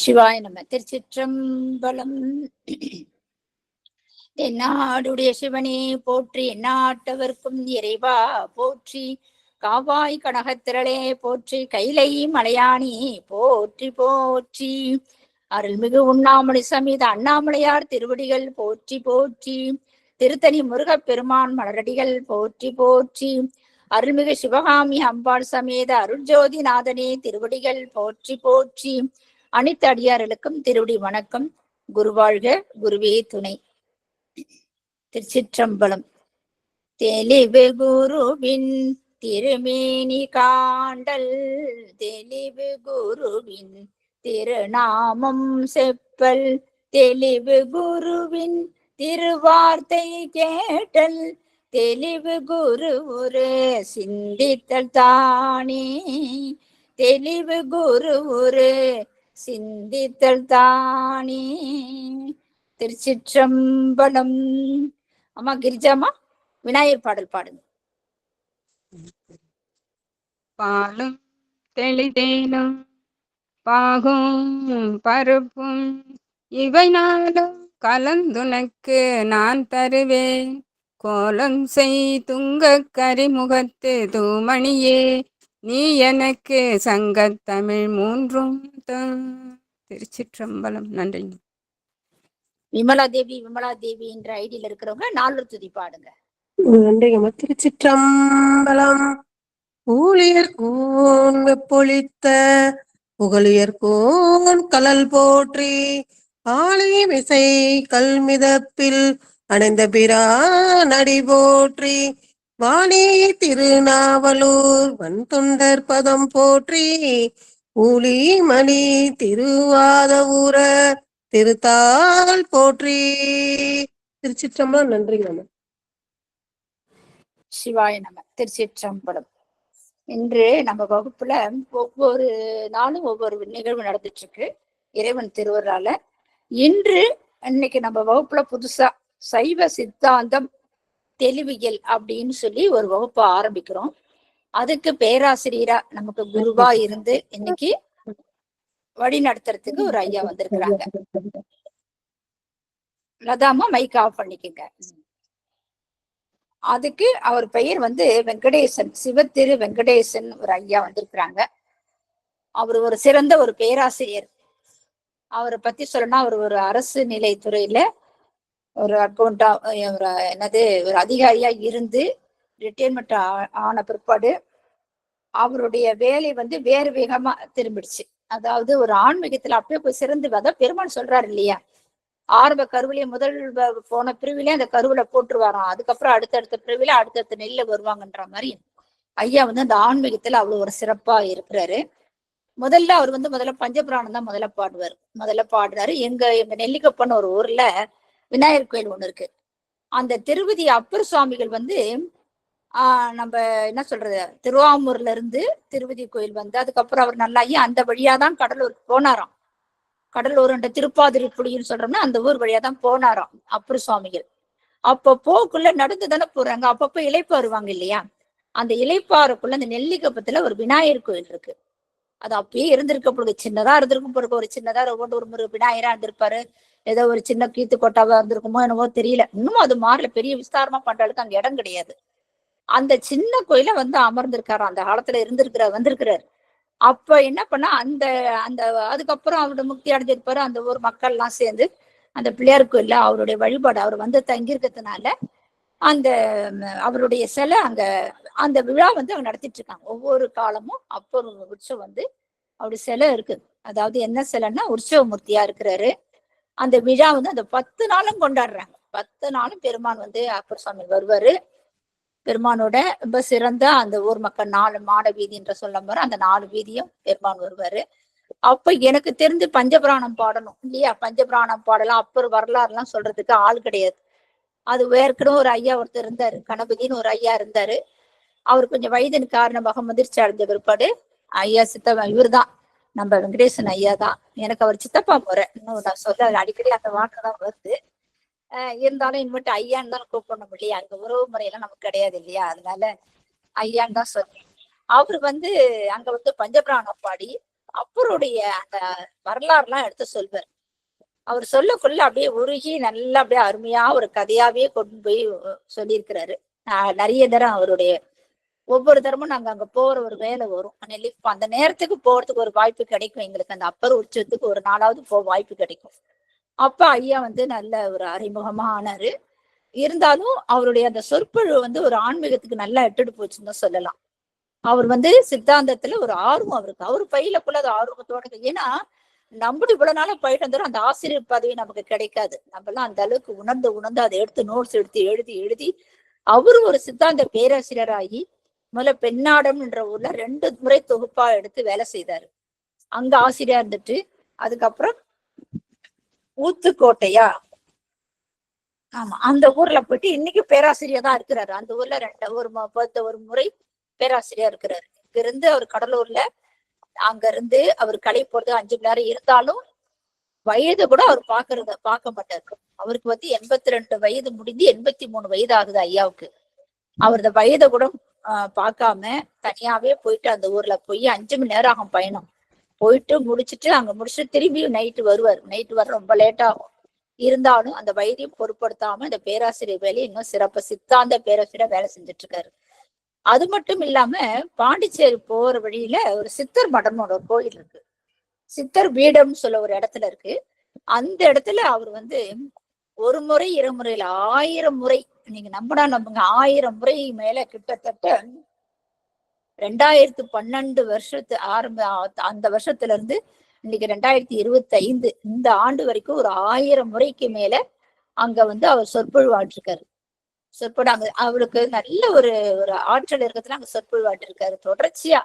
சிவாய நம. திருச்சிற்றம்பலம். எந்நாடுடைய சிவனே போற்றி, எந்நாட்டவர்க்கும் இறைவா போற்றி, காவாய் கனகத்திரளே போற்றி, கைலை மலையானி போற்றி போற்றி, அருள்மிகு உண்ணாமலை சமேத அண்ணாமலையார் திருவடிகள் போற்றி போற்றி, திருத்தணி முருகப் பெருமான் மலரடிகள் போற்றி போற்றி, அருள்மிகு சிவகாமி அம்பாள் சமேத அருள்ஜோதி நாதனே திருவடிகள் போற்றி போற்றி, அனைத்து அடியார்களுக்கும் திருவடி வணக்கம். குருவாழ்க, குருவே துணை. திருச்சிற்றம்பலம். தெளிவு குருவின் திருமேனி காண்டல், தெளிவு குருவின் திருநாமம் செப்பல், தெளிவு குருவின் திருவார்த்தை கேட்டல், தெளிவு குரு ஒரு சிந்தித்தல் தானே, தெளிவு குரு ஒரு சிந்தித்தல் தானே. திருச்சிற்றம்பலம். அம்மா கிரிஜாமா, விநாயகர் பாடல் பாடுங்க. பாலும் தெளிதேனும் பாகும் பருப்பும் இவை நாளும் கலந்துனக்கு நான் தருவேன், கோலம் செய் துங்க கரிமுகத்து தூமணியே, நீ எனக்கு சங்கத்தமிழ் மூன்றும். திருச்சிற்றம்பலம். நன்றி. விமலா தேவி என்ற ஐடியில இருக்கிறவங்க நாலு துதி பாடுங்க. நன்றிங்கம்மா. திருச்சிற்றம்பலம். ஊழியர் கோன் வெப்பொழித்த புகழியர் கோன் கலல் போற்றி, ஆழி விசை கல்மிதப்பில் அணைந்த பிரான் அடி போற்றி, வாணி திருநாவலூர் வன்தொண்டர் பதம் போற்றி, ஊழி மணி திருவாத ஊர திருத்தாள் போற்றி. திருச்சிற்றம்பலம். நன்றிங்கம்மா. சிவாய நம. திருச்சிற்றம்பலம். இன்று நம்ம வகுப்புல ஒவ்வொரு நாளும் ஒவ்வொரு நிகழ்வு நடந்துட்டு இருக்கு இறைவன் திருவருளால. இன்னைக்கு நம்ம வகுப்புல புதுசா சைவ சித்தாந்தம் தெளிவியல் அப்படின்னு சொல்லி ஒரு வகுப்பை ஆரம்பிக்கிறோம். அதுக்கு பேராசிரியரா நமக்கு குருவா இருந்து இன்னைக்கு வழி நடத்துறதுக்கு ஒரு ஐயா வந்திருக்கிறாங்க. லதாமா மைக் ஆஃப் பண்ணிக்கங்க. அதுக்கு அவர் பெயர் வெங்கடேசன், சிவத்திரு வெங்கடேசன் ஒரு ஐயா வந்திருக்கிறாங்க. அவர் ஒரு சிறந்த ஒரு பேராசிரியர். அவரை பத்தி சொல்லணும்னா, அவர் ஒரு அரசு நிலைத்துறையில ஒரு அக்கௌண்டா ஒரு அதிகாரியா இருந்து ரிட்டையர்மெண்ட் ஆன பிற்பாடு அவருடைய வேலை வேறு வேகமா திரும்பிடுச்சு. அதாவது ஒரு ஆன்மீகத்துல அப்படியே போய் சிறந்து பெருமான் சொல்றாரு இல்லையா, ஆரம்ப கருவிலே முதல் போன பிரிவிலே அந்த கருவில போட்டுருவாராம். அதுக்கப்புறம் அடுத்தடுத்த பிரிவில அடுத்தடுத்த நெல்ல வருவாங்கன்ற மாதிரி ஐயா அந்த ஆன்மீகத்துல அவ்வளவு ஒரு சிறப்பா இருக்கிறாரு. முதல்ல அவர் முதல்ல பஞ்சபுராணம் தான் முதல்ல பாடுறாரு. எங்க நெல்லிக்கப்பன்னு ஒரு ஊர்ல விநாயகர் கோயில் ஒண்ணு இருக்கு. அந்த திருவதி அப்பர் சுவாமிகள் நம்ம என்ன சொல்றது, திருவாமூர்ல இருந்து திருவதி கோயில் அதுக்கப்புறம் அவர் நல்லாயி அந்த வழியாதான் கடலூருக்கு போனாராம். கடலூர் திருப்பாதிரிப்புலின்னு சொல்றோம்னா அந்த ஊர் வழியா தான் போனாராம் அப்பர் சுவாமிகள். அப்ப போக்குள்ள நடந்து தானே போறாங்க. அப்பப்ப இளைப்பாருவாங்க இல்லையா, அந்த இளைப்பாறுக்குள்ள அந்த நெல்லிக்கப்பத்துல ஒரு விநாயகர் கோயில் இருக்கு. அது அப்பயே இருந்திருக்க பொழுது சின்னதா இருந்திருக்கும் பொழுது, ஒரு சின்னதா ஒரு விநாயகரா இருந்திருப்பாரு. ஏதோ ஒரு சின்ன கீத்து கொட்டாவா இருந்திருக்குமோ என்னவோ தெரியல. இன்னும் அது மாறல, பெரிய விஸ்தாரமா பண்றதுக்கு அங்க இடம் கிடையாது. அந்த சின்ன கோயில அமர்ந்திருக்காரு. அந்த காலத்துல வந்திருக்கிறாரு. அப்ப என்ன பண்ணா, அந்த அந்த அதுக்கப்புறம் அவரோட முக்தி அடைஞ்சிருப்பாரு. அந்த ஊர் மக்கள் எல்லாம் சேர்ந்து அந்த பிள்ளையார் கோயில்ல அவருடைய வழிபாடு அவர் தங்கியிருக்கிறதுனால அந்த அவருடைய சிலை அங்க அந்த விழா அங்க நடத்திட்டு இருக்காங்க. ஒவ்வொரு காலமும் அப்போ ஒரு உற்சவம் அவருடைய சிலை இருக்கு. அதாவது என்ன சிலைன்னா உற்சவமூர்த்தியா இருக்கிறாரு. அந்த விழா அந்த 10 நாளும் கொண்டாடுறாங்க. 10 நாளும் பெருமான் அப்பர் சுவாமி வருவாரு. பெருமானோட ரொம்ப சிறந்த அந்த ஊர் மக்கள் 4 மாட வீதி என்ற சொல்லும் போது அந்த 4 வீதியும் பெருமான் வருவாரு. அப்ப எனக்கு தெரிஞ்சு பஞ்சபுராணம் பாடணும் இல்லையா, பஞ்சபுராணம் பாடலாம். அப்பர் வரலாறு எல்லாம் சொல்றதுக்கு ஆள் கிடையாது. அது ஏற்கனவே ஒரு ஐயா ஒருத்தர் இருந்தாரு, கணபதினு ஒரு ஐயா இருந்தாரு. அவர் கொஞ்சம் வயதின் காரணமாக முதிர்ச்சி அடைஞ்ச பிற்பாடு ஐயா சித்தப்பா இவர் தான், நம்ம வெங்கடேசன் ஐயா தான். எனக்கு அவர் சித்தப்பா முறை இன்னும் நான் சொல்ல அடிக்கடி அந்த வாக்குதான் வருது. இருந்தாலும் இனிமேட்டு ஐயான்னு தான் கூப்பிடணும் இல்லையா, அங்க உறவு முறையெல்லாம் நமக்கு கிடையாது இல்லையா, அதனால ஐயான்னு தான் சொன்னேன். அவரு அங்க பஞ்சபிராணம் பாடி அப்பருடைய அந்த வரலாறு எல்லாம் எடுத்து சொல்வார். அவர் சொல்லக்குள்ள அப்படியே உருகி நல்லா அப்படியே அருமையா ஒரு கதையாவே கொண்டு போய் சொல்லியிருக்கிறாரு. நிறைய தரம் அவருடைய ஒவ்வொரு தரமும் நாங்க அங்க போற ஒரு வேலை வரும். அந்த நேரத்துக்கு போறதுக்கு ஒரு வாய்ப்பு கிடைக்கும் எங்களுக்கு. அந்த அப்பர் உற்சவத்துக்கு ஒரு நாளாவது வாய்ப்பு கிடைக்கும். அப்ப ஐயா வந்து நல்ல ஒரு அறிமுகமா ஆனாரு. இருந்தாலும் அவருடைய அந்த சொற்பொழிவு வந்து ஒரு ஆன்மீகத்துக்கு நல்லா எட்டுட்டு போச்சுன்னு தான் சொல்லலாம். அவர் வந்து சித்தாந்தத்துல ஒரு ஆர்வம் அவருக்கு. அவரு பயிலக்குள்ள அது ஆர்வத்தோட. ஏன்னா நம்மளும் இவ்வளவு நாளா போயிட்டு வந்தோம், அந்த ஆசிரியர் பதவி நமக்கு கிடைக்காது. நம்ம எல்லாம் அந்த அளவுக்கு உணர்ந்து அதை எடுத்து நோட்ஸ் எடுத்து எழுதி அவரு ஒரு சித்தாந்த பேராசிரியராகி முதல்ல பெண்ணாடம் என்ற ஊர்ல 2 முறை தொகுப்பா எடுத்து வேலை செய்தாரு. அங்க ஆசிரியரா இருந்துட்டு அதுக்கப்புறம் ஊத்துக்கோட்டையா, ஆமா, அந்த ஊர்ல போயிட்டு இன்னைக்கு பேராசிரியர் தான் இருக்கிறாரு. அந்த ஊர்ல ஒரு முறை பேராசிரியர் இருக்கிறாரு. இங்க இருந்து அவர் கடலூர்ல, அங்க இருந்து அவர் கலை போறது 5 மணி நேரம் இருந்தாலும் வயது கூட அவர் பார்க்க மாட்டாரு. அவருக்கு வந்து 82 வயது முடிந்து 83 வயது ஆகுது ஐயாவுக்கு. அவரது வயதை கூட பார்க்காம தனியாவே போயிட்டு அந்த ஊர்ல போய் 5 மணி நேரம் ஆகும் பயணம். போயிட்டு முடிச்சுட்டு திரும்பி நைட்டு வருவார். நைட்டு வர ரொம்ப லேட் ஆகும். இருந்தாலும் அந்த வயதையும் பொருட்படுத்தாம இந்த பேராசிரியர் வேலையை இன்னும் சிறப்பா சித்தாந்த பேராசிரியர் வேலை செஞ்சுட்டு இருக்காரு. அது மட்டும் இல்லாம பாண்டிச்சேரி போற வழியில ஒரு சித்தர் மடம்னோட ஒரு கோயில் இருக்கு. சித்தர் பீடம்னு சொல்ல ஒரு இடத்துல இருக்கு. அந்த இடத்துல அவர் வந்து ஒரு முறை 2 முறையில 1000 முறை, நீங்க நம்பினா நம்புங்க, 1000 முறை மேல கிட்டத்தட்ட 2012 வருஷத்து அந்த வருஷத்துல இருந்து இன்னைக்கு 2025 இந்த ஆண்டு வரைக்கும் ஒரு 1000 முறைக்கு மேல அங்க வந்து அவர் சொற்பொழிவாட்டிருக்காரு. அவருக்கு நல்ல ஒரு ஆற்றல் இருக்கிறதுல அங்க சொற்பொழிவாட்டிருக்காரு தொடர்ச்சியா.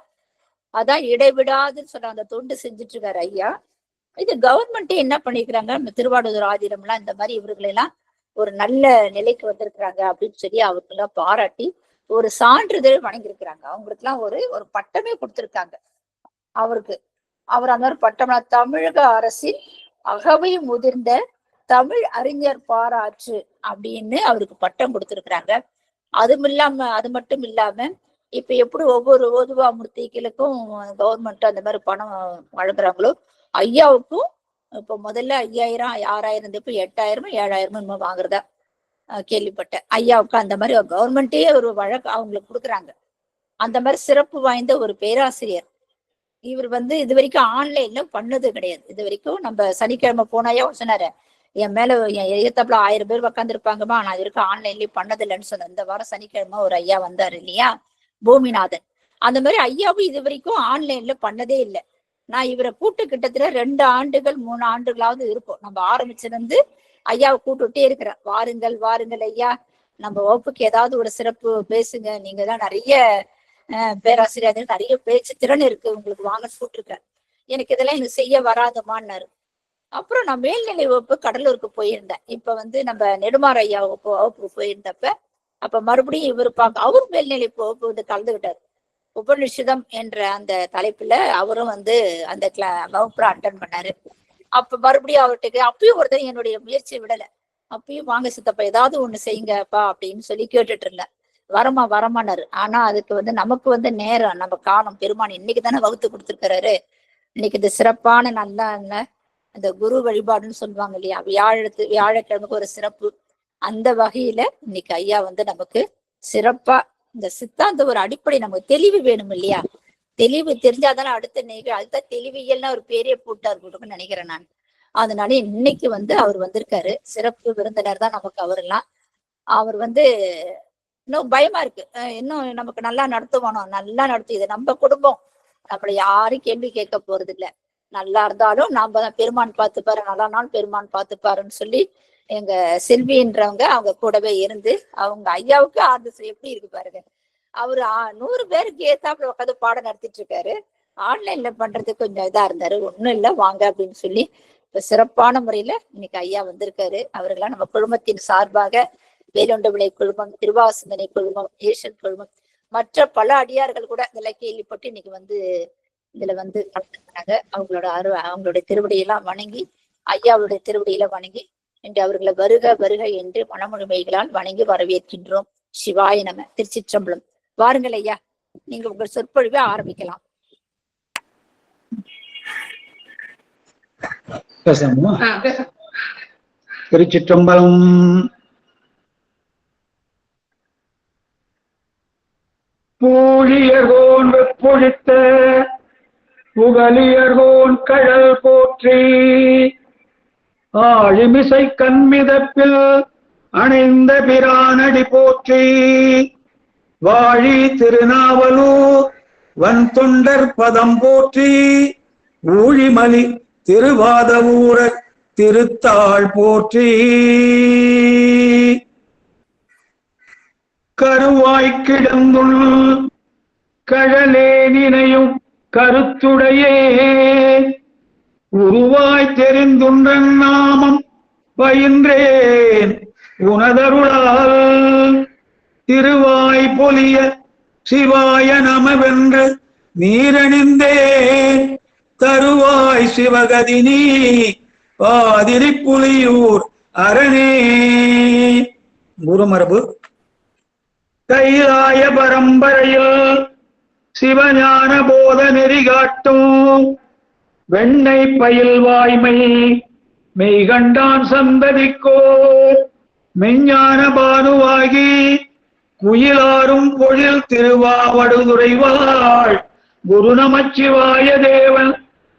அதான் இடைவிடாதுன்னு சொல்ற அந்த தொண்டு செஞ்சுட்டு இருக்காரு ஐயா. இது கவர்மெண்டே என்ன பண்ணிக்கிறாங்க, நம்ம திருவாவடுதுறை ஆதீனம் எல்லாம் இந்த மாதிரி இவர்களை எல்லாம் ஒரு நல்ல நிலைக்கு வந்திருக்கிறாங்க அப்படின்னு சொல்லி அவருக்கெல்லாம் பாராட்டி ஒரு சான்றிதழ் வழங்கியிருக்கிறாங்க. அவங்களுக்கு எல்லாம் ஒரு பட்டமே கொடுத்திருக்காங்க அவருக்கு. அவர் அந்த மாதிரி பட்டம் தமிழக அரசின் அகவை முதிர்ந்த தமிழ் அறிஞர் பாராற்று அப்படின்னு அவருக்கு பட்டம் கொடுத்திருக்கிறாங்க. அது மட்டும் இல்லாம இப்ப எப்படி ஒவ்வொரு ஓதுவா மூர்த்திகளுக்கும் கவர்மெண்ட் அந்த மாதிரி பணம் வழங்குறாங்களோ, ஐயாவுக்கும் இப்ப முதல்ல 5000 6000 இப்ப 8000 7000 வாங்குறதா கேள்விப்பட்டேன். ஐயாவுக்கு அந்த மாதிரி கவர்மெண்டே ஒரு வழக்கு அவங்களுக்கு கொடுக்குறாங்க. அந்த மாதிரி சிறப்பு வாய்ந்த ஒரு பேராசிரியர். இவர் வந்து இது வரைக்கும் ஆன்லைன்ல பண்ணது கிடையாது. இது வரைக்கும் நம்ம சனிக்கிழமை போனாயா சொன்னாரு, என் மேல என் எதிர்த்தாப்புல 1000 பேர் உட்காந்துருப்பாங்கம்மா, நான் இது வரைக்கும் ஆன்லைன்லயே பண்ணது இல்லைன்னு சொன்னேன். இந்த வாரம் சனிக்கிழமை ஒரு ஐயா வந்தாரு இல்லையா, பூமிநாதன். அந்த மாதிரி ஐயாவும் இது வரைக்கும் ஆன்லைன்ல பண்ணதே இல்லை. நான் இவரை கூட்டு கிட்டத்தட்ட 2 ஆண்டுகள் 3 ஆண்டுகளாவது இருக்கும். நம்ம ஆரம்பிச்சிருந்து ஐயாவை கூட்டுட்டே இருக்கிறேன். வாருங்கள் ஐயா, நம்ம வகுப்புக்கு ஏதாவது ஒரு சிறப்பு பேசுங்க, நீங்க தான் நிறைய பேராசிரியர், நிறைய பேச்சு திறன் இருக்கு உங்களுக்கு, வாங்க கூட்டிருக்கேன். எனக்கு இதெல்லாம் எனக்கு செய்ய வராதுமான்னாரு. அப்புறம் நான் மேல்நிலை வகுப்பு கடலூருக்கு போயிருந்தேன். இப்ப வந்து நம்ம நெடுமாற ஐயா வகுப்புக்கு போயிருந்தப்ப அப்ப மறுபடியும் இவர் அவரும் மேல்நிலை வகுப்பு வந்து கலந்துகிட்டாரு. உபநிஷதம் என்ற அந்த தலைப்புல அவரும் வந்து அந்த வகுப்புல அட்டன் பண்ணாரு. அப்ப மறுபடியும் அவர்கிட்ட அப்பயும் ஒருத்தர் என்னுடைய முயற்சியை விடல. அப்பயும் வாங்க சித்தப்பா ஏதாவது ஒண்ணு செய்யுங்கப்பா அப்படின்னு சொல்லி கேட்டுட்டு இருந்தேன். வரமானாரு. ஆனா அதுக்கு வந்து நமக்கு வந்து நேரம், நம்ம காலம், பெருமான் இன்னைக்கு தானே வகுத்து கொடுத்துருக்காரு. இன்னைக்கு இந்த சிறப்பான நல்லா அந்த குரு வழிபாடுன்னு சொல்லுவாங்க இல்லையா, வியாழக்கிழமைக்கு ஒரு சிறப்பு. அந்த வகையில இன்னைக்கு ஐயா வந்து நமக்கு சிறப்பா இந்த சித்தாந்த ஒரு அடிப்படை, நமக்கு தெளிவு வேணும் இல்லையா, தெளிவு தெரிஞ்சாதானே அடுத்த தெளிவியல்னா ஒரு பெரிய போட்டார் போட்டுன்னு நினைக்கிறேன் நான். அதனால இன்னைக்கு வந்து அவர் வந்திருக்காரு, சிறப்பு விருந்தினர் தான் நமக்கு அவரெல்லாம். அவர் வந்து இன்னும் பயமா இருக்கு, இன்னும் நமக்கு நல்லா நடத்துவானோ, நல்லா நடத்து, இது நம்ம குடும்பம், நம்மள யாரும் கேள்வி கேட்க போறது இல்ல. நல்லா இருந்தாலும் நாம தான் பெருமான் பார்த்துப்பாரு, நல்லா நாள் பெருமான் பார்த்துப்பாருன்னு சொல்லி எங்க செல்வின்றவங்க அவங்க கூடவே இருந்து அவங்க ஐயாவுக்கு ஆர்டர் எப்படி இருக்கு பாருங்க. அவரு 100 பேருக்கு ஏத்தாப்புல உட்காந்து பாடம் நடத்திட்டு இருக்காரு. ஆன்லைன்ல பண்றதுக்கு கொஞ்சம் இதா இருந்தாரு. ஒண்ணும் இல்ல வாங்க அப்படின்னு சொல்லி இப்ப சிறப்பான முறையில இன்னைக்கு ஐயா வந்திருக்காரு. அவர்களாம் நம்ம குழுமத்தின் சார்பாக வேலுண்ட விளை குழுமம், திருவாசந்தனை குழுமம், ஏஷன் குழுமம், மற்ற பல அடியார்கள் கூட இதெல்லாம் கேள்விப்பட்டு இன்னைக்கு வந்து இதுல வந்து கலந்துக்கிறாங்க. அவங்களுடைய திருவடியெல்லாம் வணங்கி, ஐயாவுடைய திருவடியில வணங்கி என்று அவர்களை வருக என்று மனமுழுமைகளால் வணங்கி வரவேற்கின்றோம். சிவாய நம. திருச்சிற்றம்பலம். வாருங்கள் ஐயா, நீங்க உங்கள் சொற்பொழிவை ஆரம்பிக்கலாம். பேசணுமா? திருச்சிற்றம்பலம். பூழியர்கோன் வெப்பொழித்த புகழியர்கோன் கழல் போற்றி ஆழிமிசை கண்மிதப்பில் அணைந்த பிரானடி போற்றி வாழி திருநாவலூர் வன் தொண்டர் பதம் போற்றி ஊழிமலி திருவாதவூர திருத்தாள் போற்றி கருவாய் கிடந்துள் கழலே நினையும் கருத்துடையே உருவாய் தெரிந்துன்றன் நாமம் பயின்றேன் உனதருளால் திருவாய் பொலிய சிவாய நமவென்று நீரணிந்தேன் தருவாய் சிவகதினி பாதிரி புலியூர் அரணே. குருமரபு. கைலாய பரம்பரையில் சிவஞான போத நெறி காட்டும் வெண்ணை பயில் வாய்மை மெய்கண்டான் சந்ததிக்கோ மெஞ்ஞான பானுவாகி குயிலாரும் பொழில் திருவாவடுதுறைவாள் குரு நமச்சிவாய தேவன்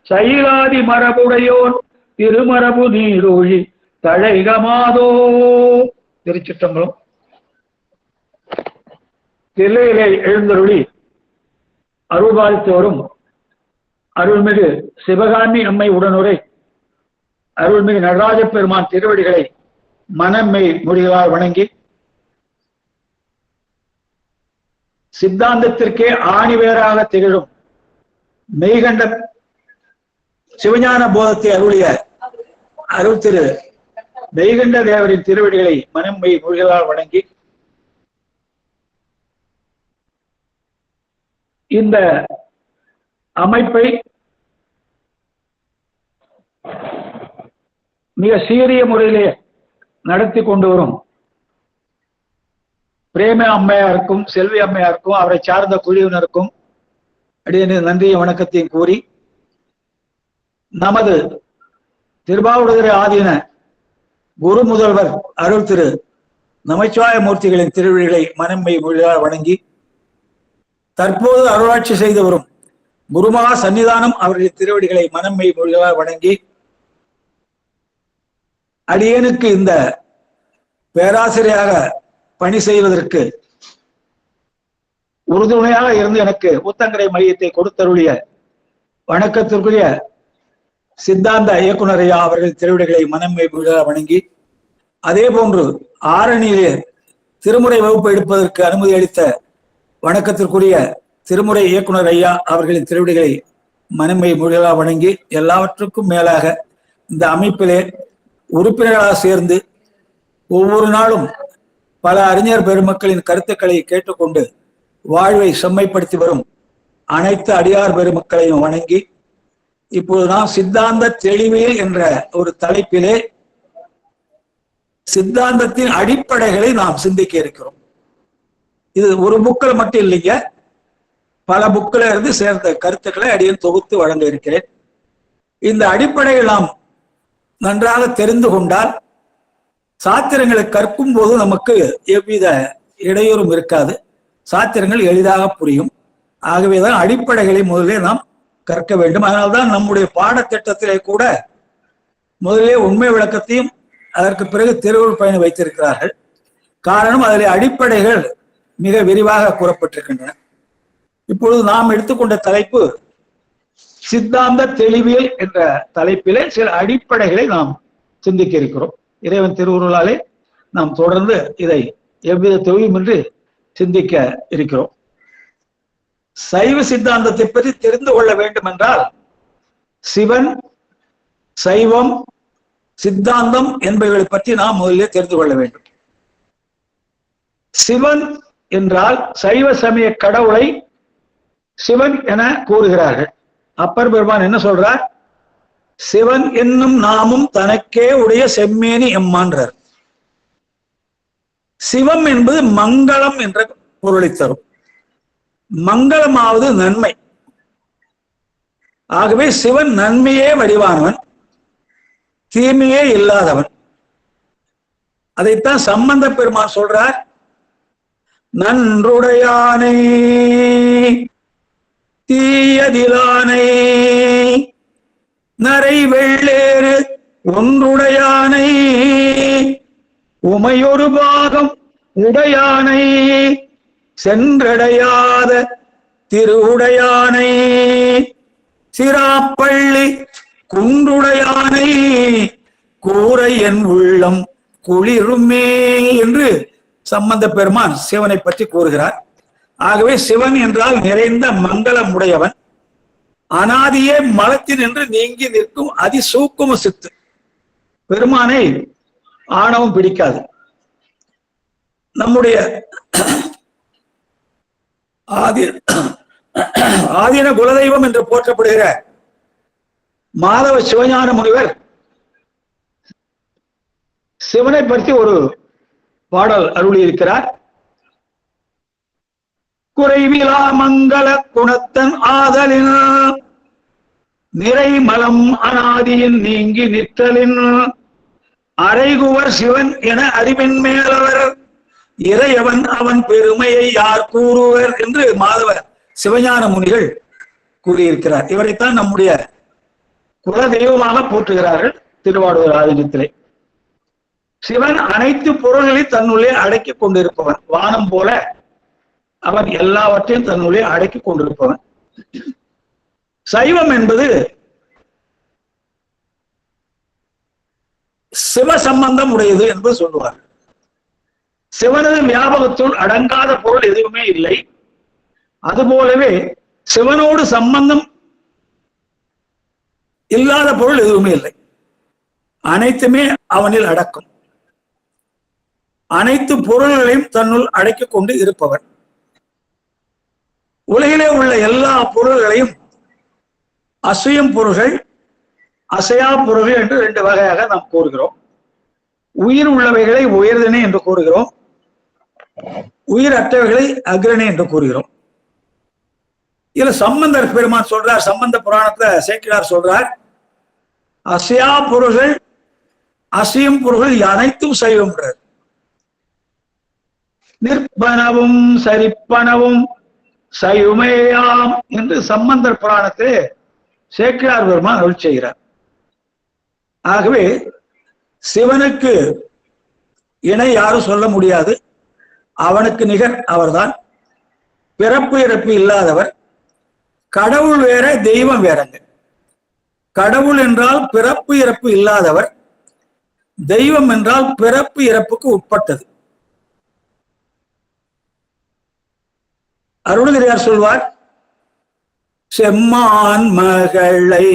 சைலாதி மரபுடையோன் திருமரபு நீரோழி தழைகமாதோ. திருச்சிற்றம்பலம். தில்லையிலே எழுந்தருளி அருள்பாலித்து வரும் அருள்மிகு சிவகாமி அம்மை உடனுரை அருள்மிகு நடராஜ பெருமான் திருவடிகளை மனம்மை மொழிகளால் வணங்கி சித்தாந்தத்திற்கே ஆணிவேராக திகழும் மெய்கண்ட சிவஞான போதத்தை அருளிய அருள் திரு மெய்கண்ட தேவரின் திருவடிகளை மனம்மை மொழிகளால் வணங்கி இந்த அமைப்பை மிக சீரிய முறையிலே நடத்தி கொண்டு வரும் பிரேம அம்மையாருக்கும் செல்வி அம்மையாருக்கும் அவரை சார்ந்த குழுவினருக்கும் அடியே நன்றிய வணக்கத்தையும் கூறி நமது திருவாவடுதுறை ஆதீன குரு முதல்வர் அருள் திரு நமச்சிவாய மூர்த்திகளின் திருவிழிகளை மனம்மை மொழியால் வணங்கி தற்போது அருளாட்சி செய்து வரும் குருமகா சன்னிதானம் அவருடைய திருவடிகளை மனம்மை மொழிகளால் வணங்கி அடியேனுக்கு இந்த பேராசிரியராக பணி செய்வதற்கு உறுதுணையாக இருந்து எனக்கு ஊத்தங்கரை மையத்தை கொடுத்தருளிய வணக்கத்திற்குரிய சித்தாந்த இயக்குனர் ஐயா அவர்கள் திருவிடிகளை மனம்மை மொழிகளால் வணங்கி அதே போன்று ஆரணியிலே திருமுறை வகுப்பு எடுப்பதற்கு அனுமதி அளித்த வணக்கத்திற்குரிய திருமுறை இயக்குனர் ஐயா அவர்களின் திருவிடிகளை மனம்மை மொழிகளால் வணங்கி எல்லாவற்றுக்கும் மேலாக இந்த அமைப்பிலே உறுப்பினர்களாக சேர்ந்து ஒவ்வொரு நாளும் பல அறிஞர் பெருமக்களின் கருத்துக்களை கேட்டுக்கொண்டு வாழ்வை செம்மைப்படுத்தி வரும் அனைத்து அடியார் பெருமக்களையும் வணங்கி இப்போது நாம் சித்தாந்த தெளிவியல் என்ற ஒரு தலைப்பிலே சித்தாந்தத்தின் அடிப்படைகளை நாம் சிந்திக்க இருக்கிறோம். இது ஒரு புக்கில் மட்டும் இல்லைங்க, பல புக்கில் இருந்து சேர்ந்த கருத்துக்களை அடியேன் தொகுத்து வழங்க இருக்கிறேன். இந்த அடிப்படையில் நாம் நன்றாக தெரிந்து கொண்டால் சாத்திரங்களை கற்கும் போது நமக்கு எவ்வித இடையூறும் இருக்காது, சாத்திரங்கள் எளிதாக புரியும். ஆகவேதான் அடிப்படைகளை முதலே நாம் கற்க வேண்டும். அதனால்தான் நம்முடைய பாடத்திட்டத்திலே கூட முதலே உண்மை விளக்கத்தையும் அதற்கு பிறகு திருவருள் பயணம் வைத்திருக்கிறார்கள். காரணம் அதிலே அடிப்படைகள் மிக விரிவாக கூறப்பட்டிருக்கின்றன. இப்பொழுது நாம் எடுத்துக்கொண்ட தலைப்பு சித்தாந்த தெளிவியல் என்ற தலைப்பிலே சில அடிப்படைகளை நாம் சிந்திக்க இருக்கிறோம். இறைவன் திருவுருளாலே நாம் தொடர்ந்து இதை எவ்வித தொழிலுமின்றி சிந்திக்க இருக்கிறோம். சைவ சித்தாந்தத்தை பற்றி தெரிந்து கொள்ள வேண்டும் என்றால் சிவன், சைவம், சித்தாந்தம் என்பவைகளை பற்றி நாம் முதலில் தெரிந்து கொள்ள வேண்டும். சிவன் என்றால் சைவ சமய கடவுளை சிவன் என கூறுகிறார்கள். அப்பர் பெருமான் என்ன சொல்றார்? சிவன் என்னும் நாமும் தனக்கே உடைய செம்மேனி எம்மான்றார். சிவம் என்பது மங்களம் என்ற பொருளை தரும். மங்களமாவது நன்மை. ஆகவே சிவன் நன்மையே வடிவானவன். தீமையே இல்லாதவன். அதைத்தான் சம்பந்த பெருமான் சொல்றார், நன்றுடையானை தீயதிலானை நரை வெள்ளேறு ஒன்றுடையானை உமையொரு பாகம் உடையானை சென்றடையாத திருவுடையானை சிராப்பள்ளி குன்றுடையானை கூரை என் உள்ளம் குளிருமே என்று சம்பந்த பெருமான் சிவனை பற்றி கூறுகிறார். ஆகவே சிவன் என்றால் நிறைந்த மங்களம் உடையவன், அனாதியே மலத்தில் என்று நீங்கி நிற்கும் அதிசூக்கும சித்து. பெருமானை ஆணவம் பிடிக்காது. நம்முடைய ஆதீன குலதெய்வம் என்று போற்றப்படுகிற மாதவ சிவஞான முனிவர் சிவனை பற்றி ஒரு பாடல் அருளி இருக்கிறார். குறைவிலா மங்கள குணத்தன் ஆதலின் நிறைமலம் அனாதியின் நீங்கி நிற்றலின் அரைகுவர் சிவன் என அறிவின் மேலவர் இறையவன் அவன் பெருமையை யார் கூறுவர் என்று மாதவ சிவஞான முனிகள் கூறியிருக்கிறார். இவரைத்தான் நம்முடைய குல தெய்வமாக போற்றுகிறார்கள் திருவாடுதுறை ஆதீனத்திலே. சிவன் அனைத்து பொருள்களை தன்னுள்ளே அடக்கி கொண்டிருப்பவன். வானம் போல அவன் எல்லாவற்றையும் தன்னுள்ளே அடக்கி கொண்டிருப்பவன். சைவம் என்பது சிவ சம்பந்தம் உடையது என்று சொல்லுவார். சிவனது ஞாபகத்துள் அடங்காத பொருள் எதுவுமே இல்லை. அதுபோலவே சிவனோடு சம்பந்தம் இல்லாத பொருள் எதுவுமே இல்லை. அனைத்துமே அவனில் அடக்கும். அனைத்து பொருள்களையும் தன்னுள் அடக்கிக் கொண்டு இருப்பவன். உலகிலே உள்ள எல்லா பொருள்களையும் அசையும் பொருள்கள், அசையா பொருள்கள் என்று 2 வகையாக நாம் கூறுகிறோம். உயிர் உள்ளவைகளை உயர்தினை என்று கூறுகிறோம், உயிர் அற்றவைகளை அக்ரணி என்று கூறுகிறோம். இதுல சம்பந்தர் பெருமான் சொல்றார், சம்பந்த புராணத்துல சேக்கிழார் சொல்றார், அசையா பொருள்கள் அசையும் பொருள்கள் அனைத்தும் சைவம். நிற்பனவும் சரிப்பனவும் சைவமேயாம் என்று சம்பந்தர் புராணத்தை சேக்கிழார் பெருமான் அருள் செய்கிறார். ஆகவே சிவனுக்கு இணை யாரும் சொல்ல முடியாது. அவனுக்கு நிகர் அவர்தான். பிறப்பு இறப்பு இல்லாதவர். கடவுள் வேற, தெய்வம் வேறங்க. கடவுள் என்றால் பிறப்பு இறப்பு இல்லாதவர், தெய்வம் என்றால் பிறப்பு இறப்புக்கு உட்பட்டது. அருணகிரியார் சொல்வார், செம்மான் மகளை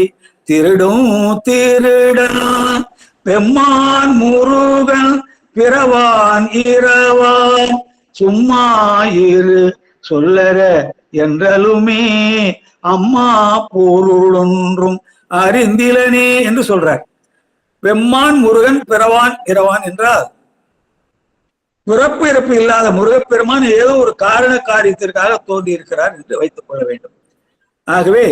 திருடும் திருடன் பெம்மான் முருகன் பிறவான் இரவான் சும்மா இரு சொல்லற என்றலுமே அம்மா பொருளொன்றும் அறிந்திலனே என்று சொல்றார். பெம்மான் முருகன் பிறவான் இரவான் என்றால் பிறப்பு இறப்பு இல்லாத முருகப்பெருமான் ஏதோ ஒரு காரண காரியத்திற்காக தோன்றி இருக்கிறார் என்று வைத்துக் கொள்ள வேண்டும். ஆகவே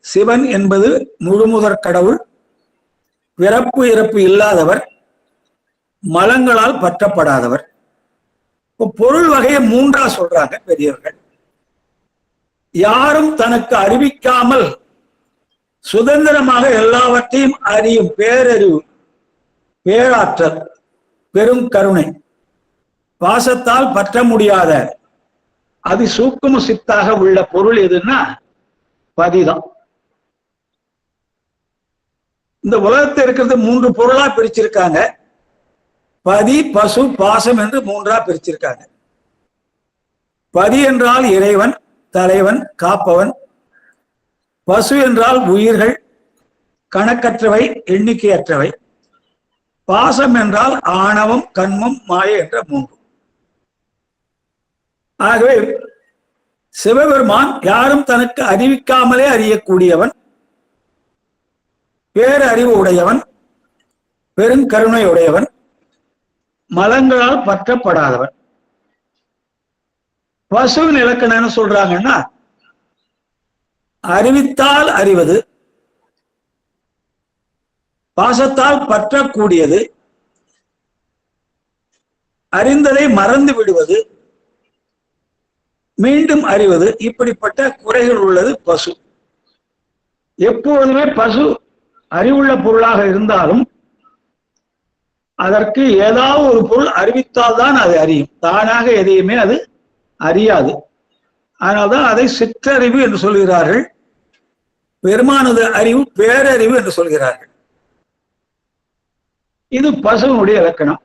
சிவன் என்பது முழுமுதற் கடவுள், பிறப்பு இறப்பு இல்லாதவர், மலங்களால் பற்றப்படாதவர். பொருள் வகையை 3ஆ சொல்றாங்க பெரியவர்கள். யாரும் தனக்கு அறிவிக்காமல் சுதந்திரமாக எல்லாவற்றையும் அறியும் பேரறிவு, பேராற்றல், பெரும் கருணை, பாசத்தால் பற்ற முடியாத அதிசூக்கும சித்தாக உள்ள பொருள் எதுன்னா பதிதான். இந்த உலகத்தில் இருக்கிறது 3 பொருளா பிரிச்சிருக்காங்க. பதி, பசு, பாசம் என்று 3ஆ பிரிச்சிருக்காங்க. பதி என்றால் இறைவன், தலைவன், காப்பவன். பசு என்றால் உயிர்கள், கணக்கற்றவை, எண்ணிக்கையற்றவை. பாசம் என்றால் ஆணவம், கண்மம், மாயை என்ற 3. ஆகவே சிவபெருமான் யாரும் தனக்கு அறிவிக்காமலே அறியக்கூடியவன், பேரறிவு உடையவன், பெருங்கருணை உடையவன், மலங்களால் பற்றப்படாதவன். பசுவின் இலக்கணம் என்ன சொல்றாங்கன்னா, அறிவித்தால் அறிவது, பாசத்தால் பற்றக்கூடியது, அறிந்ததை மறந்து விடுவது, மீண்டும் அறிவது, இப்படிப்பட்ட குறைகள் உள்ளது பசு. எப்பொழுதுமே பசு அறிவுள்ள பொருளாக இருந்தாலும் அதற்கு ஏதாவது ஒரு பொருள் அறிவித்தால்தான் அது அறியும். தானாக எதையுமே அது அறியாது. அதனால்தான் அதை சிற்றறிவு என்று சொல்கிறார்கள். பெருமானது அறிவு பேரறிவு என்று சொல்கிறார்கள். இது பசுனுடைய இலக்கணம்.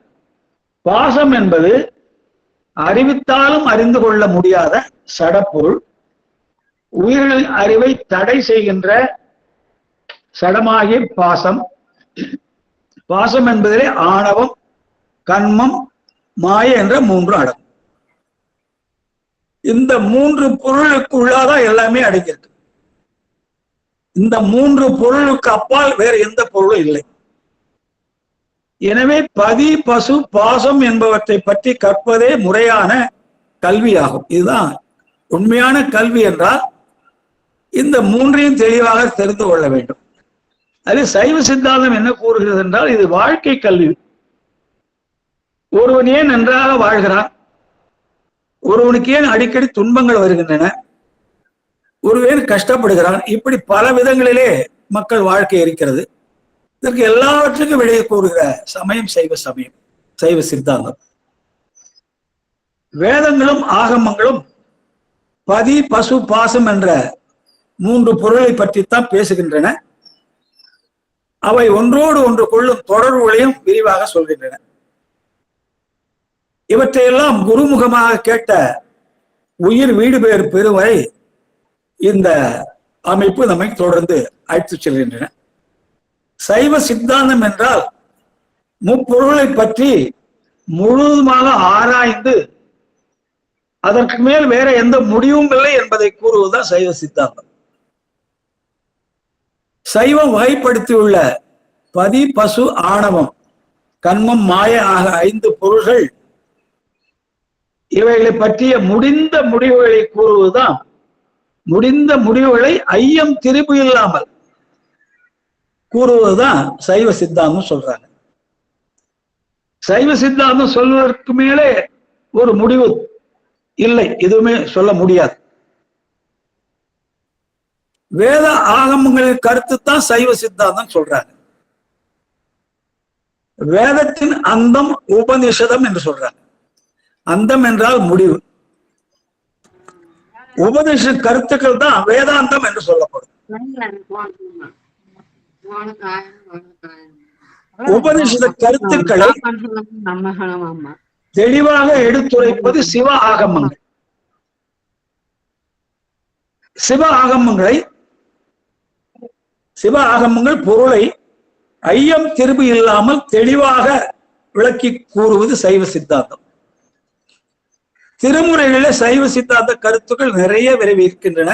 பாசம் என்பது அறிவித்தாலும் அறிந்து கொள்ள முடியாத சடப்பொருள். உயிர்களின் அறிவை தடை செய்கின்ற சடமாகிய பாசம். பாசம் என்பதிலே ஆணவம், கண்மம், மாய என்ற 3 அடங்கும். இந்த 3 பொருளுக்குள்ளாதான் எல்லாமே அடங்கியிருக்கு. இந்த 3 பொருளுக்கு அப்பால் வேற எந்த பொருளும் இல்லை. எனவே பதி, பசு, பாசம் என்பவற்றை பற்றி கற்பதே முறையான கல்வியாகும். இதுதான் உண்மையான கல்வி என்றால் இந்த 3ஐயும் தெளிவாக தெரிந்து கொள்ள வேண்டும். அது சைவ சித்தாந்தம் என்ன கூறுகிறது என்றால் இது வாழ்க்கை கல்வி. ஒருவன் ஏன் நன்றாக வாழ்கிறான், ஒருவனுக்கு ஏன் அடிக்கடி துன்பங்கள் வருகின்றன, ஒருவன் கஷ்டப்படுகிறான், இப்படி பல விதங்களிலே மக்கள் வாழ்க்கை இருக்கிறது. இதற்கு எல்லாவற்றுக்கும் விடையை கூறுகிற சமயம் சைவ சமயம், சைவ சித்தாந்தம். வேதங்களும் ஆகமங்களும் பதி, பசு, பாசம் என்ற 3 பொருளை பற்றித்தான் பேசுகின்றன. அவை ஒன்றோடு ஒன்று கொள்ளும் தொடர்புகளையும் விரிவாக சொல்கின்றன. இவற்றையெல்லாம் குருமுகமாக கேட்ட உயிர் வீடு பேர் பெறுவரை இந்த அமைப்பு நம்மை தொடர்ந்து அழைத்துச் செல்கின்றன. சைவ சித்தாந்தம் என்றால் முப்பொருளை பற்றி முழுவதுமாக ஆராய்ந்து அதற்கு மேல் வேற எந்த முடிவும் இல்லை என்பதை கூறுவதுதான் சைவ சித்தாந்தம். சைவம் வகைப்படுத்தியுள்ள பதி, பசு, ஆணவம், கண்மம், மாய ஆக 5 பொருள்கள், இவைகளை பற்றிய முடிந்த முடிவுகளை கூறுவதுதான். முடிந்த முடிவுகளை ஐயம் திரிபு இல்லாமல் கூறுவதுதான் சைவ சித்தாந்தம் சொல்றாங்க. சைவ சித்தாந்தம் சொல்வதற்கு மேலே ஒரு முடிவு இல்லை, எதுவுமே சொல்ல முடியாது. வேத ஆகமங்களின் கருத்து தான் சைவ சித்தாந்தம் சொல்றாங்க. வேதத்தின் அந்தம் உபநிஷதம் என்று சொல்றாங்க. அந்தம் என்றால் முடிவு. உபநிஷ கருத்துக்கள் தான் வேதாந்தம் என்று சொல்லப்படும். உபநிஷத கருத்துக்களை தெளிவாக எடுத்துரைப்பது சிவ ஆகமங்கள். சிவ ஆகமங்கள் பொருளை ஐயம் திரும்பி இல்லாமல் தெளிவாக விளக்கி கூறுவது சைவ சித்தாந்தம். திருமுறைகளிலே சைவ சித்தாந்த கருத்துக்கள் நிறைய விரைவி இருக்கின்றன.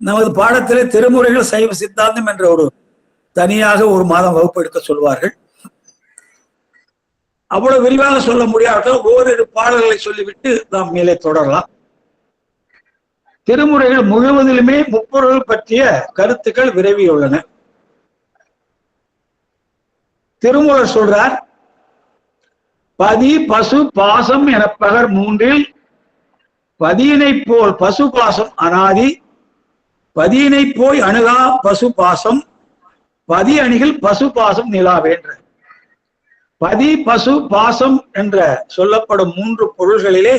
நமது பாடத்திலே திருமுறைகள் சைவ சித்தாந்தம் என்ற ஒரு தனியாக ஒரு மாதம் வகுப்பு எடுக்க சொல்வார்கள். அவ்வளவு விரிவாக சொல்ல முடியாவிட்டால் ஓரிரு பாடல்களை சொல்லிவிட்டு நாம் மேலே தொடரலாம். திருமுறைகள் முழுவதிலுமே முப்பொருள் பற்றிய கருத்துக்கள் விரைவியுள்ளன. திருமூலர் சொல்றார், பதி, பசு, பாசம் என பகர் 3இல் பதியினை போல் பசு பாசம் அனாதி, பதியினை போய் அணுகா பசு பாசம், பதி அணிகள் பசு பாசம் நிலாவேன்ற. பதி, பசு, பாசம் என்ற சொல்லப்படும் 3 பொருள்களிலே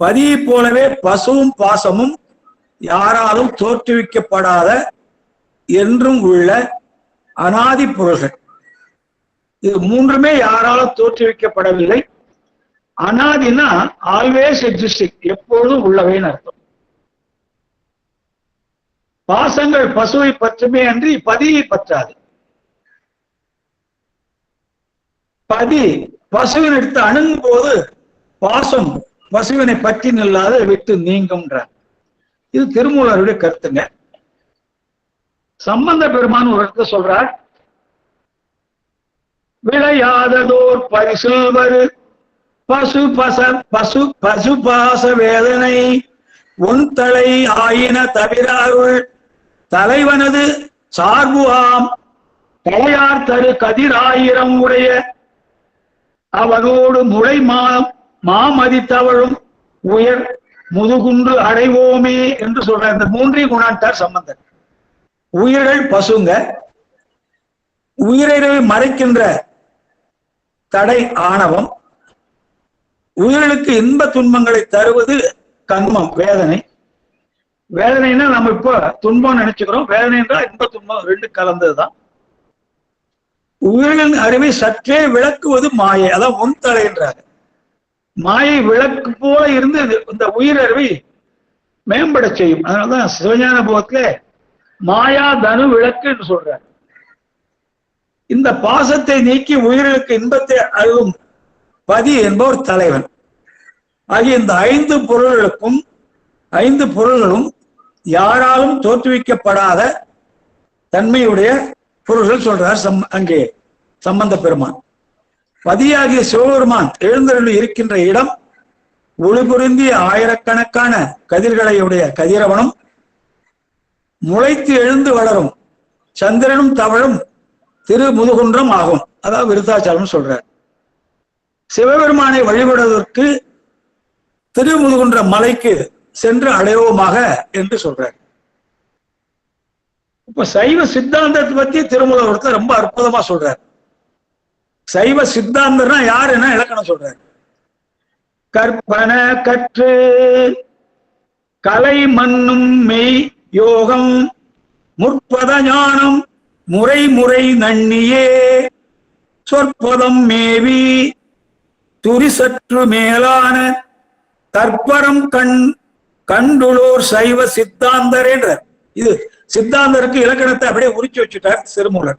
பதியை போலவே பசுவும் பாசமும் யாராலும் தோற்றுவிக்கப்படாத என்றும் உள்ள அனாதி பொருள்கள். இது 3மே யாராலும் தோற்றுவிக்கப்படவில்லை. அனாதினா ஆல்வேஸ் எக்ஸிஸ்டிங், எப்பொழுதும் உள்ளவைன்னு அர்த்தம். பாசங்கள் பசுவை பற்றுமே அன்றி பதியை பற்றாது. பதி பசுவின் எடுத்து அணுகும் போது பாசம் பசுவினை பற்றி நில்லாத விட்டு நீங்கும்ன்றார். இது திருமூலருடைய கருத்துங்க. சம்பந்த பெருமான் ஒரு இடத்துல சொல்றார், விளையாததோர் பரிசில்வரு பசு பாச வேதனை ஒன் தலை ஆயின தவிர அருள் தலைவனது சார்பு ஆம் தலையார் தரு கதிராயிரம் உடைய அவனோடு முளை மாமதித்தவளும் உயர் முதுகுன்று அடைவோமே என்று சொல்ற இந்த மூன்றையும் குணாண்டார் சம்பந்தர். உயிர்கள் பசுங்க, உயிரை மறைக்கின்ற தடை ஆணவம், உயிர்களுக்கு இன்ப துன்பங்களை தருவது கண்மம் வேதனை. வேதனைன்னா நம்ம இப்போ துன்பம் நினைச்சுக்கிறோம், வேதனை என்றால் இன்ப துன்பம் ரெண்டு கலந்ததுதான். உயிரின் அறிவை சற்றே விளக்குவது மாயை, அதான் முன்தலை என்றாங்க. மாயை விளக்கு போல இருந்து இந்த உயிர் அறிவை மேம்பட செய்யும். அதனாலதான் சிவஞான போகத்துல மாயா தனு விளக்கு என்று சொல்றார். இந்த பாசத்தை நீக்கி உயிர்களுக்கு இன்பத்தை அருளும் பதி என்பவர் தலைவன் ஆகிய இந்த ஐந்து பொருள்களும் யாராலும் தோற்றுவிக்கப்படாத தன்மையுடைய பொருள்கள் சொல்றார் அங்கே சம்பந்த பெருமான். பதியாகிய சிவபெருமான் எழுந்தருளி இருக்கின்ற இடம் ஒளிபுரிந்திய ஆயிரக்கணக்கான கதிர்களையுடைய கதிரவனும் முளைத்து எழுந்து வளரும் சந்திரனும் தவழும் திருமுதுகுன்றம் ஆகும். அதாவது விருத்தாச்சலம் சொல்றார். சிவபெருமானை வழிபடுவதற்கு திருமுதுகுன்ற மலைக்கு சென்று அடைவோமாக என்று சொல்றார். இப்ப சைவ சித்தாந்தத்தை பத்தி திருமூலவரத்தை ரொம்ப அற்புதமா சொல்றார். சைவ சித்தாந்தம்னா யாருன்னா இலக்கணம் சொல்றார். கற்பன கற்று கலை மன்னும் மெய் யோகம் முற்பத ஞானம் முறை முறை நன்னியே சொற்பதம் மேவி துரிசற்று மேலான தற்பரம் கண்டுளோர் சைவ சித்தாந்தர் என்றார். இது சித்தாந்தருக்கு இலக்கணத்தை அப்படியே உரிச்சு வச்சுட்டார் திருமூலர்.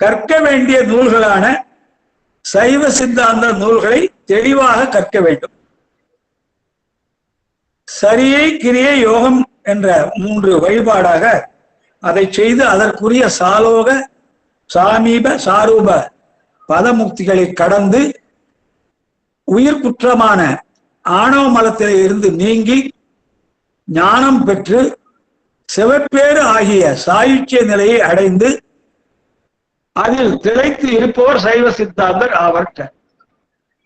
கற்க வேண்டிய நூல்களான சைவ சித்தாந்த நூல்களை தெளிவாக கற்க வேண்டும். சரியை கிரியை யோகம் என்ற 3 வழிபாடாக அதை செய்து அதற்குரிய சாலோக சாமீப சாரூப பதமுக்திகளை கடந்து உயிர் குற்றமான ஆணவ மலத்திலே இருந்து நீங்கி ஞானம் பெற்று சிவப்பேறு ஆகிய சாயுச்சிய நிலையை அடைந்து அதில் திளைத்து இருப்பவர் சைவ சித்தாந்தர் ஆவர்ட்ட.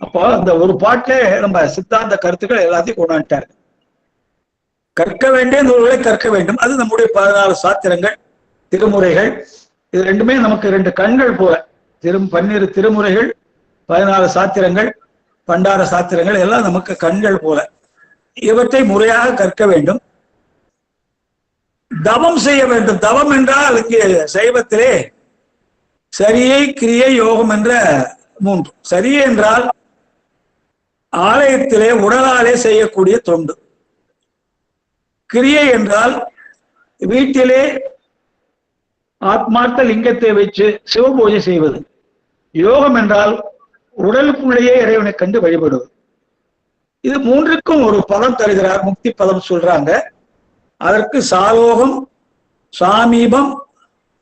அப்போ அந்த ஒரு பாட்டிலே நம்ம சித்தாந்த கருத்துக்கள் எல்லாத்தையும் கொண்டாண்டார். கற்க வேண்டிய நூல்களை கற்க வேண்டும். அது நம்முடைய 14 சாத்திரங்கள், திருமுறைகள். இது ரெண்டுமே நமக்கு 2 கண்கள் போல. 12 திருமுறைகள், 14 சாத்திரங்கள், பண்டார சாத்திரங்கள் எல்லாம் நமக்கு கண்கள் போல. இவற்றை முறையாக கற்க வேண்டும். தவம் செய்ய வேண்டும். தவம் என்றால் இங்கே சைவத்திலே சரியை கிரியை யோகம் என்ற 3. சரியை என்றால் ஆலயத்திலே உடலாலே செய்யக்கூடிய தொண்டு. கிரியை என்றால் வீட்டிலே ஆத்மார்த்த லிங்கத்தை வச்சு சிவபூஜை செய்வது. யோகம் என்றால் உடலுக்குள்ளேயே இறைவனை கண்டு வழிபடுவது. இது 3க்கும் ஒரு பதம் தருகிறார். முக்தி பதம் சொல்றாங்க. அதற்கு சாலோகம், சாமீபம்,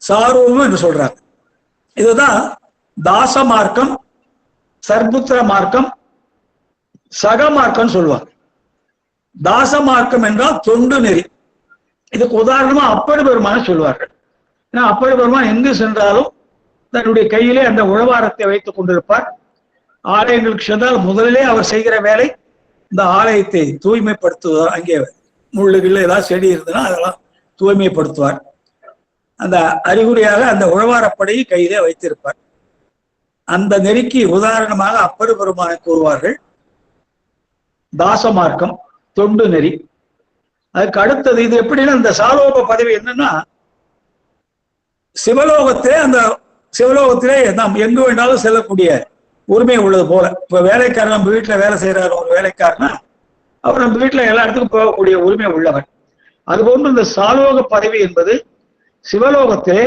சாரூபம் என்று சொல்றாங்க. இதுதான் தாச மார்க்கம், சர்புத்திர மார்க்கம், சக மார்க்கம் சொல்லுவாங்க. தாச மார்க்கம் என்றால் தொண்டு நெறி. இதுக்கு உதாரணமா அப்படி பெருமான சொல்வார்கள். ஏன்னா அப்படி பெருமான் எங்கு சென்றாலும் தன்னுடைய கையிலே அந்த உழவாரத்தை வைத்துக் கொண்டிருப்பார். ஆலயங்களுக்கு சென்றால் முதலிலே அவர் செய்கிற வேலை இந்த ஆலயத்தை தூய்மைப்படுத்துவார். அங்கே முள்ளுகள் ஏதாவது செடி இருந்ததுன்னா அதெல்லாம் தூய்மைப்படுத்துவார். அந்த அறிகுறியாக அந்த உழவாரப்படையை கையிலே வைத்திருப்பார். அந்த நெறிக்கு உதாரணமாக அப்பரு பெருமானை கூறுவார்கள். தாசமார்க்கம், தொண்டு நெறி. அதுக்கு அடுத்தது இது எப்படின்னா, இந்த சாலோப பதவி என்னன்னா, சிவலோகத்திலே நாம் எங்கு வேண்டாலும் செல்லக்கூடிய உரிமை உள்ளது போல. இப்ப வேலைக்காரன் நம்ம வீட்டுல வேலை செய்யறாரு ஒரு வேலைக்காரனா, அவர் நம்ம வீட்டுல எல்லா இடத்துக்கும் போகக்கூடிய உரிமை உள்ளவர். அதுபோன்று இந்த சாலோக பதவி என்பது சிவலோகத்திலே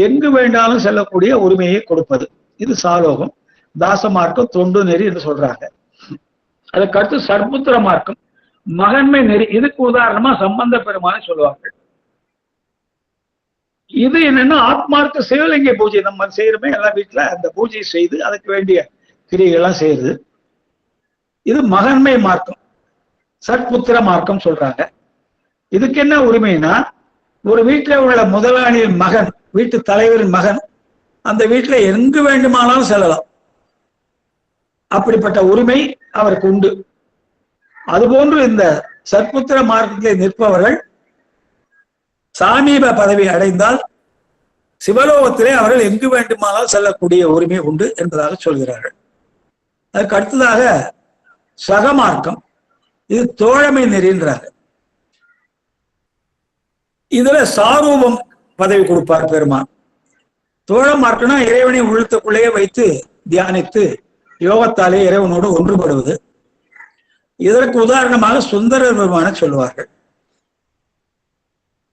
எங்கு வேண்டாலும் செல்லக்கூடிய உரிமையை கொடுப்பது. இது சாலோகம். தாச மார்க்கம், தொண்டு நெறி என்று சொல்றாங்க. அதுக்கடுத்து சர்புத்திர மார்க்கம், மகன்மை நெறி. இதுக்கு உதாரணமா சம்பந்த பெருமானை சொல்லுவார்கள். இது என்னன்னா ஆத்மார்த்த சிவலிங்க பூஜை நம்ம செய்யறோமே எல்லா வீட்டுல, அந்த பூஜை செய்து அதுக்கு வேண்டிய கிரியைகள்லாம் செய்யுது. இது மகன்மை மார்க்கம், சற்புத்திர மார்க்கம் சொல்றாங்க. இதுக்கு என்ன உரிமைனா, ஒரு வீட்டுல உள்ள முதலாளியின் மகன், வீட்டு தலைவரின் மகன் அந்த வீட்டுல எங்கு வேண்டுமானாலும் செல்லலாம். அப்படிப்பட்ட உரிமை அவருக்கு உண்டு. அதுபோன்று இந்த சத்புத்திர மார்க்கத்திலே நிற்பவர்கள் சாமீப பதவி அடைந்தால் சிவலோகத்திலே அவர்கள் எங்கு வேண்டுமானாலும் செல்லக்கூடிய உரிமை உண்டு என்பதாக சொல்கிறார்கள். அதுக்கு அடுத்ததாக சகமார்க்கம், இது தோழமை நெறின்றாங்க. இதுல சாரூபம் பதவி கொடுப்பார் பெருமான். தோழ மார்க்கம்னா இறைவனை உள்ளத்துக்குள்ளேயே வைத்து தியானித்து யோகத்தாலே இறைவனோடு ஒன்றுபடுவது. இதற்கு உதாரணமாக சுந்தரர் பெருமானை சொல்லுவார்கள்.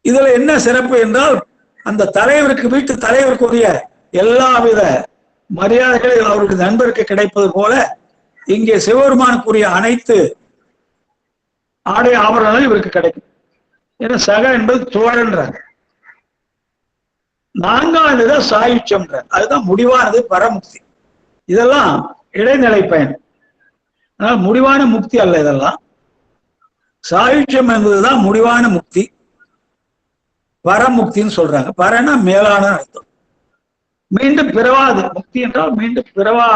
இதுல என்ன சிறப்பு என்றால், அந்த தலைவருக்கு, வீட்டு தலைவருக்குரிய எல்லாவித மரியாதைகளும் அவருக்கு நண்பருக்கு கிடைப்பது போல இங்கே சிவபெருமானுக்குரிய அனைத்து ஆடை ஆபரணங்களும் இவருக்கு கிடைக்கும். ஏன்னா சக என்பது தோழன்றாங்க. நான்காவது சாயுச்சம், அதுதான் முடிவானது, பரமுக்தி. இதெல்லாம் இடைநிலை பயன், ஆனால் முடிவான முக்தி அல்ல. இதெல்லாம் சாயுச்சம் என்பதுதான் முடிவான முக்தி, பரமுக்தின்னு சொல்றாங்க. பரனா மேலான அர்த்தம். மீண்டும் பிறவாது முக்தி என்றால் மீண்டும் பிறவா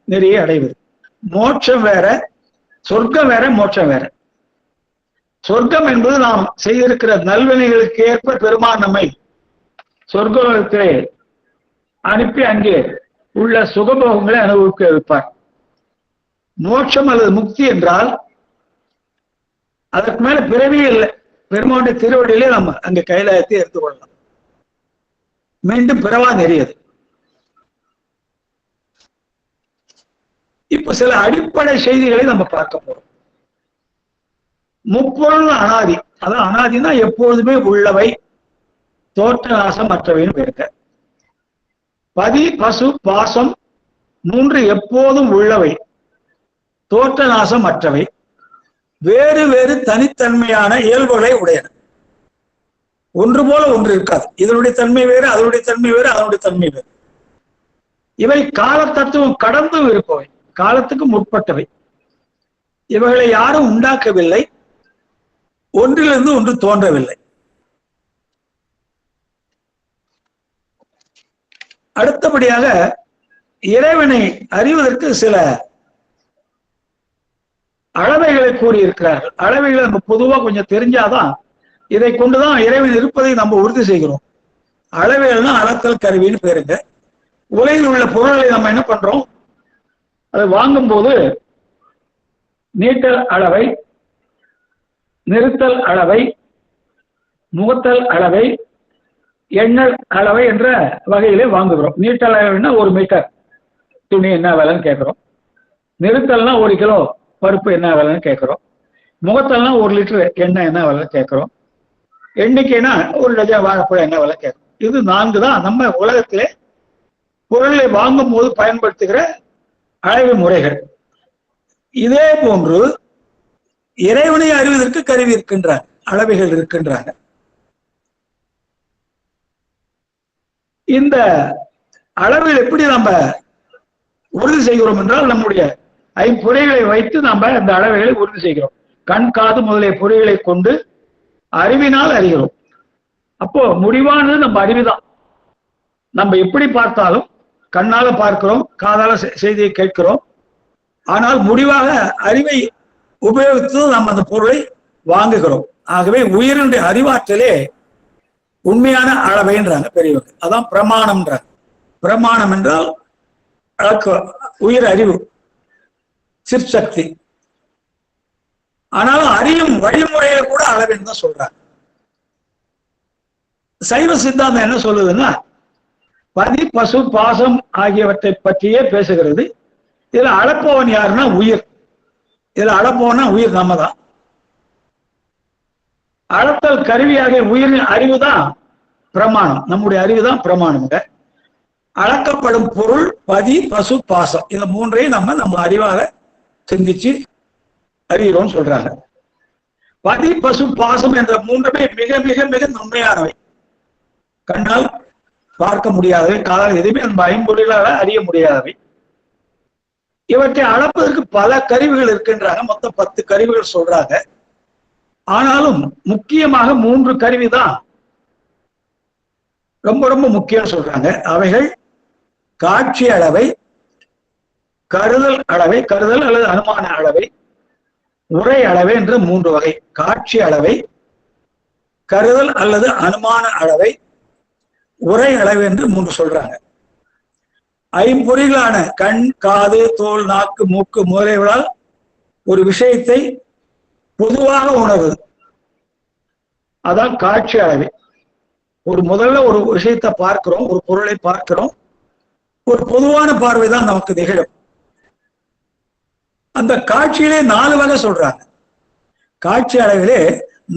நெறியை அடைவது. மோட்சம் வேற, சொர்க்கம் வேற, மோட்சம் வேற. சொர்க்கம் என்பது நாம் செய்திருக்கிற நல்வினைகளுக்கு ஏற்ப பெருமான் நம்மை சொர்க்கத்திலே அனுப்பி அங்கே உள்ள சுகபோகங்களை அனுபவிக்க வைப்பார். மோட்சம் அல்லது முக்தி என்றால் அதற்கு மேல பிறவியே இல்லை. பெருமானுடைய திருவடியிலே நம்ம அங்க கைலாயத்தை எடுத்துக்கொள்ளலாம். மீண்டும் பிறவா நெறியது. இப்ப சில அடிப்படை செய்திகளை நம்ம பார்க்க போறோம். முப்பொருள் அனாதி, அதான் அனாதினா எப்பொழுதுமே உள்ளவை, தோற்ற நாசம் மற்றவைன்னு பேருக்க. பதி பசு பாசம் மூன்று எப்போதும் உள்ளவை, தோற்ற நாசம் மற்றவை, வேறு வேறு தனித்தன்மையான இயல்புகளை உடையன. ஒன்று போல ஒன்று இருக்காது. இதனுடைய தன்மை வேறு, அதனுடைய தன்மை வேறு, அதனுடைய தன்மை வேறு. இவை கால தத்துவம் கடந்தும் இருப்பவை, காலத்துக்கு முற்பட்டவை. இவைகளை யாரும் உண்டாக்கவில்லை, ஒன்றிலிருந்து ஒன்று தோன்றவில்லை. அடுத்தபடியாக இறைவனை அறிவதற்கு சில அளவைகளை கூறியிருக்கிறார்கள். அளவைகளை நம்ம பொதுவா கொஞ்சம் தெரிஞ்சாதான் இதை கொண்டுதான் இறைவன் இருப்பதை நம்ம உறுதி செய்கிறோம். அளவைகள்னா அளத்தல் கருவின்னு பேருங்க. உலகில் உள்ள பொருள்களை நம்ம என்ன பண்றோம், அதை வாங்கும் போது நீட்டல் அளவை, நிறுத்தல் அளவை, முகத்தல் அளவை, எண்ணல் அளவை என்ற வகையிலே வாங்குகிறோம். நீட்டல் அளவைன்னா 1 மீட்டர் துணி என்ன விலைன்னு கேட்கிறோம். நிறுத்தல்னா 1 கிலோ பருப்பு என்ன விலைன்னு கேட்கிறோம். முகத்தல்னா 1 லிட்டர் எண்ணெய் என்ன விலைன்னு கேட்கிறோம். எண்ணிக்கைனா 1 டஜன் வாழைப்பழம் என்ன விலை கேட்கிறோம். இது 4 தான் நம்ம உலகத்திலே பொருளை வாங்கும் போது பயன்படுத்துகிற அளவு முறைகள். இதே போன்று இறைவனை அறிவதற்கு கருவி இருக்கின்றாங்க, அளவைகள் இருக்கின்றாங்க. இந்த அளவில் எப்படி நம்ம உறுதி செய்கிறோம் என்றால், நம்முடைய ஐம்பொறிகளை வைத்து நம்ம இந்த அளவைகளை உறுதி செய்கிறோம். கண், காது முதலிய பொறிகளை கொண்டு அறிவினால் அறிகிறோம். அப்போ முடிவானது நம்ம அறிவுதான். நம்ம எப்படி பார்த்தாலும் கண்ணால பார்க்கிறோம், காதால செய்தியை கேட்கிறோம். ஆனால் முடிவாக அறிவை உபயோகித்து நம்ம அந்த பொருளை வாங்குகிறோம். ஆகவே உயிரினுடைய அறிவாற்றலே உண்மையான அளவைன்றாங்க பெரியவங்க. அதான் பிரமாணம்ன்றாங்க. பிரமாணம் என்றால் உயிர் அறிவு, சிற்சக்தி. ஆனாலும் அறியும் வழிமுறையை கூட அளவுன்னு தான் சொல்றாங்க. சைவ சித்தாந்தம் என்ன சொல்லுதுன்னா, பதி பசு பாசம் ஆகியவற்றை பற்றியே பேசுகிறது. இதுல அளப்பவன் யாருன்னா உயிர். இதுல அளப்பவனா உயிர் நம்ம தான். அளத்தல் கருவியாக உயிரின் அறிவு தான் பிரமாணம். நம்முடைய அறிவு தான் பிரமாணம். அளக்கப்படும் பொருள் பதி பசு பாசம், இந்த மூன்றையும் நம்ம அறிவாக சிந்திச்சு அறிகிறோம் சொல்றாங்க. பதி பசு பாசம் என்ற மூன்றுமே மிக மிக மிக நன்மையானவை. கண்ணால் பார்க்க முடியாதவை, காதால் எதுவுமே நம்ம ஐம்பொறிகளால அறிய முடியாதவை. இவற்றை அளப்பதற்கு பல கருவிகள் இருக்கின்றாங்க. மொத்தம் 10 கருவிகள் சொல்றாங்க. ஆனாலும் முக்கியமாக 3 கருவி தான் ரொம்ப ரொம்ப முக்கியம் சொல்றாங்க. அவைகள் காட்சி அளவை, கருதல் அளவை, கருதல் அல்லது அனுமான அளவை, உரை அளவை என்று 3 வகை. காட்சி அளவை, கருதல் அல்லது அனுமான அளவை, உரை அளவை என்று 3 சொல்றாங்க. ஐம்பொறிகளான கண், காது, தோல், நாக்கு, மூக்கு முதலியவர்களால் ஒரு விஷயத்தை பொதுவாக உணர்வு, அதான் காட்சி அளவை. முதல்ல ஒரு விஷயத்தை பார்க்கிறோம், ஒரு பொருளை பார்க்கிறோம், ஒரு பொதுவான பார்வை தான் நமக்கு நிகழும். அந்த காட்சியிலே 4 வகை சொல்றாங்க. காட்சி அளவிலே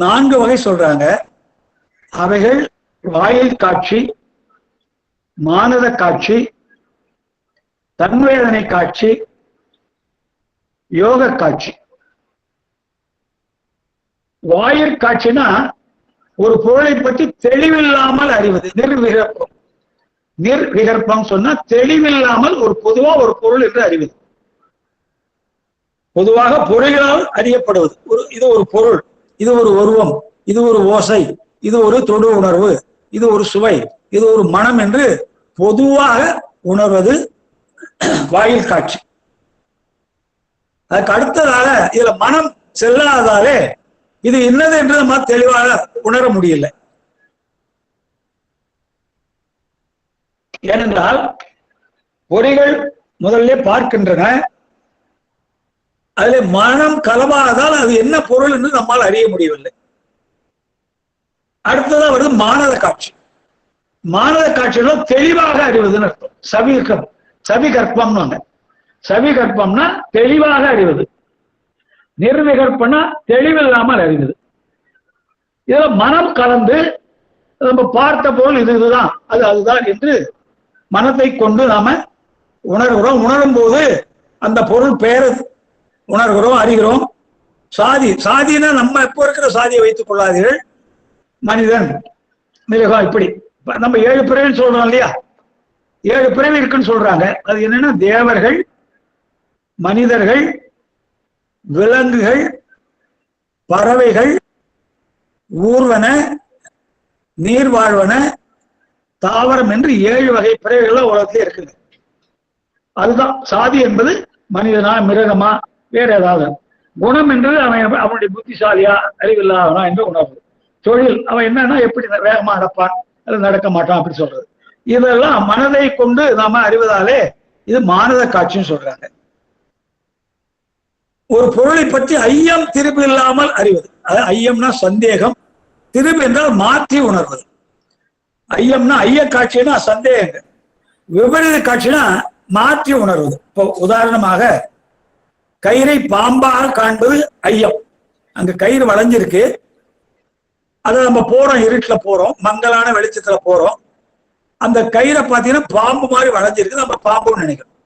4 வகை சொல்றாங்க. அவைகள் வாயில் காட்சி, மானத காட்சி, தன்வேதனை காட்சி, யோக காட்சி. வாயிற் காட்சினா ஒரு பொருளை பற்றி தெளிவில்லாமல் அறிவது, நிர்விகற்பம். நிர்விகற்பம் சொன்னா தெளிவில்லாமல் பொதுவா ஒரு பொருள் என்று அறிவது. பொதுவாக பொருள்களால் அறியப்படுவது. இது ஒரு பொருள், இது ஒரு உருவம், இது ஒரு ஓசை, இது ஒரு தொடு உணர்வு, இது ஒரு சுவை, இது ஒரு மனம் என்று பொதுவாக உணர்வது வாயில் காட்சி. அதுக்கு அடுத்ததாக இதுல மனம் செல்லாததாலே இது என்னது என்று நம்ம தெளிவாக உணர முடியல. ஏனென்றால் பொறிகள் முதல்ல பார்க்கின்றன, அதில் மனம் கலவாததால் அது என்ன பொருள் என்று நம்மால் அறிய முடியவில்லை. அடுத்ததான் வருது மானத காட்சி. மானத காட்சிகளோ தெளிவாக அறிவதுன்னு அர்த்தம். சவிகற்பம்னு சவிகற்பம்னா தெளிவாக அறிவது, நிர்விகற்பம்னா தெளிவில்லாமல் அறிவது. இதுல மனம் கலந்து நம்ம பார்த்த பொருள் இதுதான், அதுதான் என்று மனத்தை கொண்டு நாம உணர்கிறோம். உணரும் போது அந்த பொருள் பெயர் உணர்கிறோம், அறிகிறோம். சாதினா நம்ம எப்போ இருக்கிற சாதியை வைத்துக் கொள்ளாதீர்கள். மனிதன், மிருகம், இப்படி நம்ம 7 பிறவின்னு சொல்றோம் இல்லையா, 7 பிறவி இருக்குன்னு சொல்றாங்க. அது என்னன்னா தேவர்கள், மனிதர்கள், விலங்குகள், பறவைகள், ஊர்வன, நீர்வாழ்வன, தாவரம் என்று 7 வகை பிறவிகள் உலகத்திலே இருக்குது. அதுதான் சாதி என்பது. மனிதனா, மிருகமா, வேற ஏதாவது. குணம் என்றது அவனுடைய புத்திசாலியா, அறிவில்லாதவனா என்று உணர்வு. தொழில் அவன் என்னன்னா எப்படி வேகமா நடப்பான், அது நடக்க மாட்டான் அப்படி சொல்றது. இதெல்லாம் மனதை கொண்டு நாம அறிவதாலே இது மானத காட்சின்னு சொல்றாங்க. ஒரு பொருளை பற்றி ஐயம் திரும்பி இல்லாமல் அறிவது. அது ஐயம்னா சந்தேகம், திரும்பி என்றால் மாற்றி உணர்வது. ஐயம்னா ஐய காட்சினா சந்தேகங்கள், விபரீத காட்சினா மாற்றி உணர்வது. இப்போ உதாரணமாக கயிறை பாம்பாக காண்பது ஐயம். அங்க கயிறு வளைஞ்சிருக்கு, அதை நம்ம போறோம், இருட்டுல போறோம், மங்கலான வெளிச்சத்துல போறோம். அந்த கயிறை பார்த்தீங்கன்னா பாம்பு மாதிரி வளைஞ்சிருக்கு, நம்ம பாம்புன்னு நினைக்கிறோம்.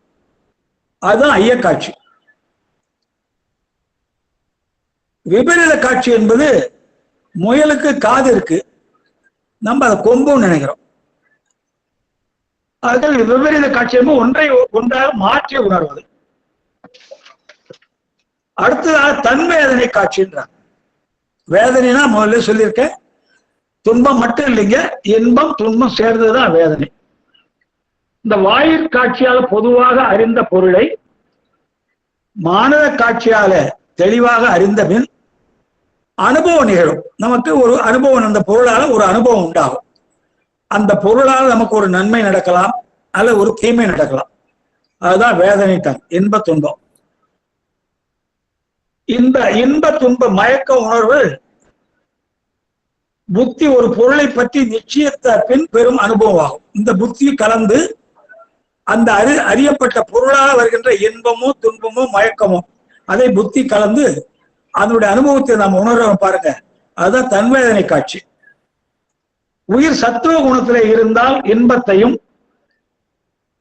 அதுதான் ஐய காட்சி. விபரீத காட்சி என்பது முயலுக்கு காது இருக்கு, நம்ம அதை கொம்புன்னு நினைக்கிறோம். அதுக்கு விபரீத காட்சி என்பது ஒன்றாக மாற்றி உணர்வது. அடுத்ததாக தன்வேதனை காட்சின்றாங்க. வேதனைனா முதல்ல சொல்லியிருக்கேன், துன்பம் மட்டும் இல்லைங்க, இன்பம் துன்பம் சேர்ந்ததுதான் வேதனை. இந்த வாயிற் காட்சியால பொதுவாக அறிந்த பொருளை மானத காட்சியால தெளிவாக அறிந்த பின் அனுபவம் நிகழும். நமக்கு ஒரு அனுபவம், அந்த பொருளால ஒரு அனுபவம் உண்டாகும். அந்த பொருளால் நமக்கு ஒரு நன்மை நடக்கலாம் அல்லது ஒரு தீமை நடக்கலாம். அதுதான் வேதனை தான், இன்ப துன்பம். இந்த இன்ப துன்ப மயக்க உணர்வு புத்தி ஒரு பொருளை பற்றி நிச்சயத்த பின் பெரும் அனுபவம் ஆகும். இந்த புத்தி கலந்து அந்த அறியப்பட்ட பொருளாக வருகின்ற இன்பமோ துன்பமோ மயக்கமோ அதை புத்தி கலந்து அதனுடைய அனுபவத்தை நாம் உணர்றோம் பாருங்க, அதுதான் தன்வேதனை காட்சி. உயிர் சத்துவ குணத்திலே இருந்தால் இன்பத்தையும்,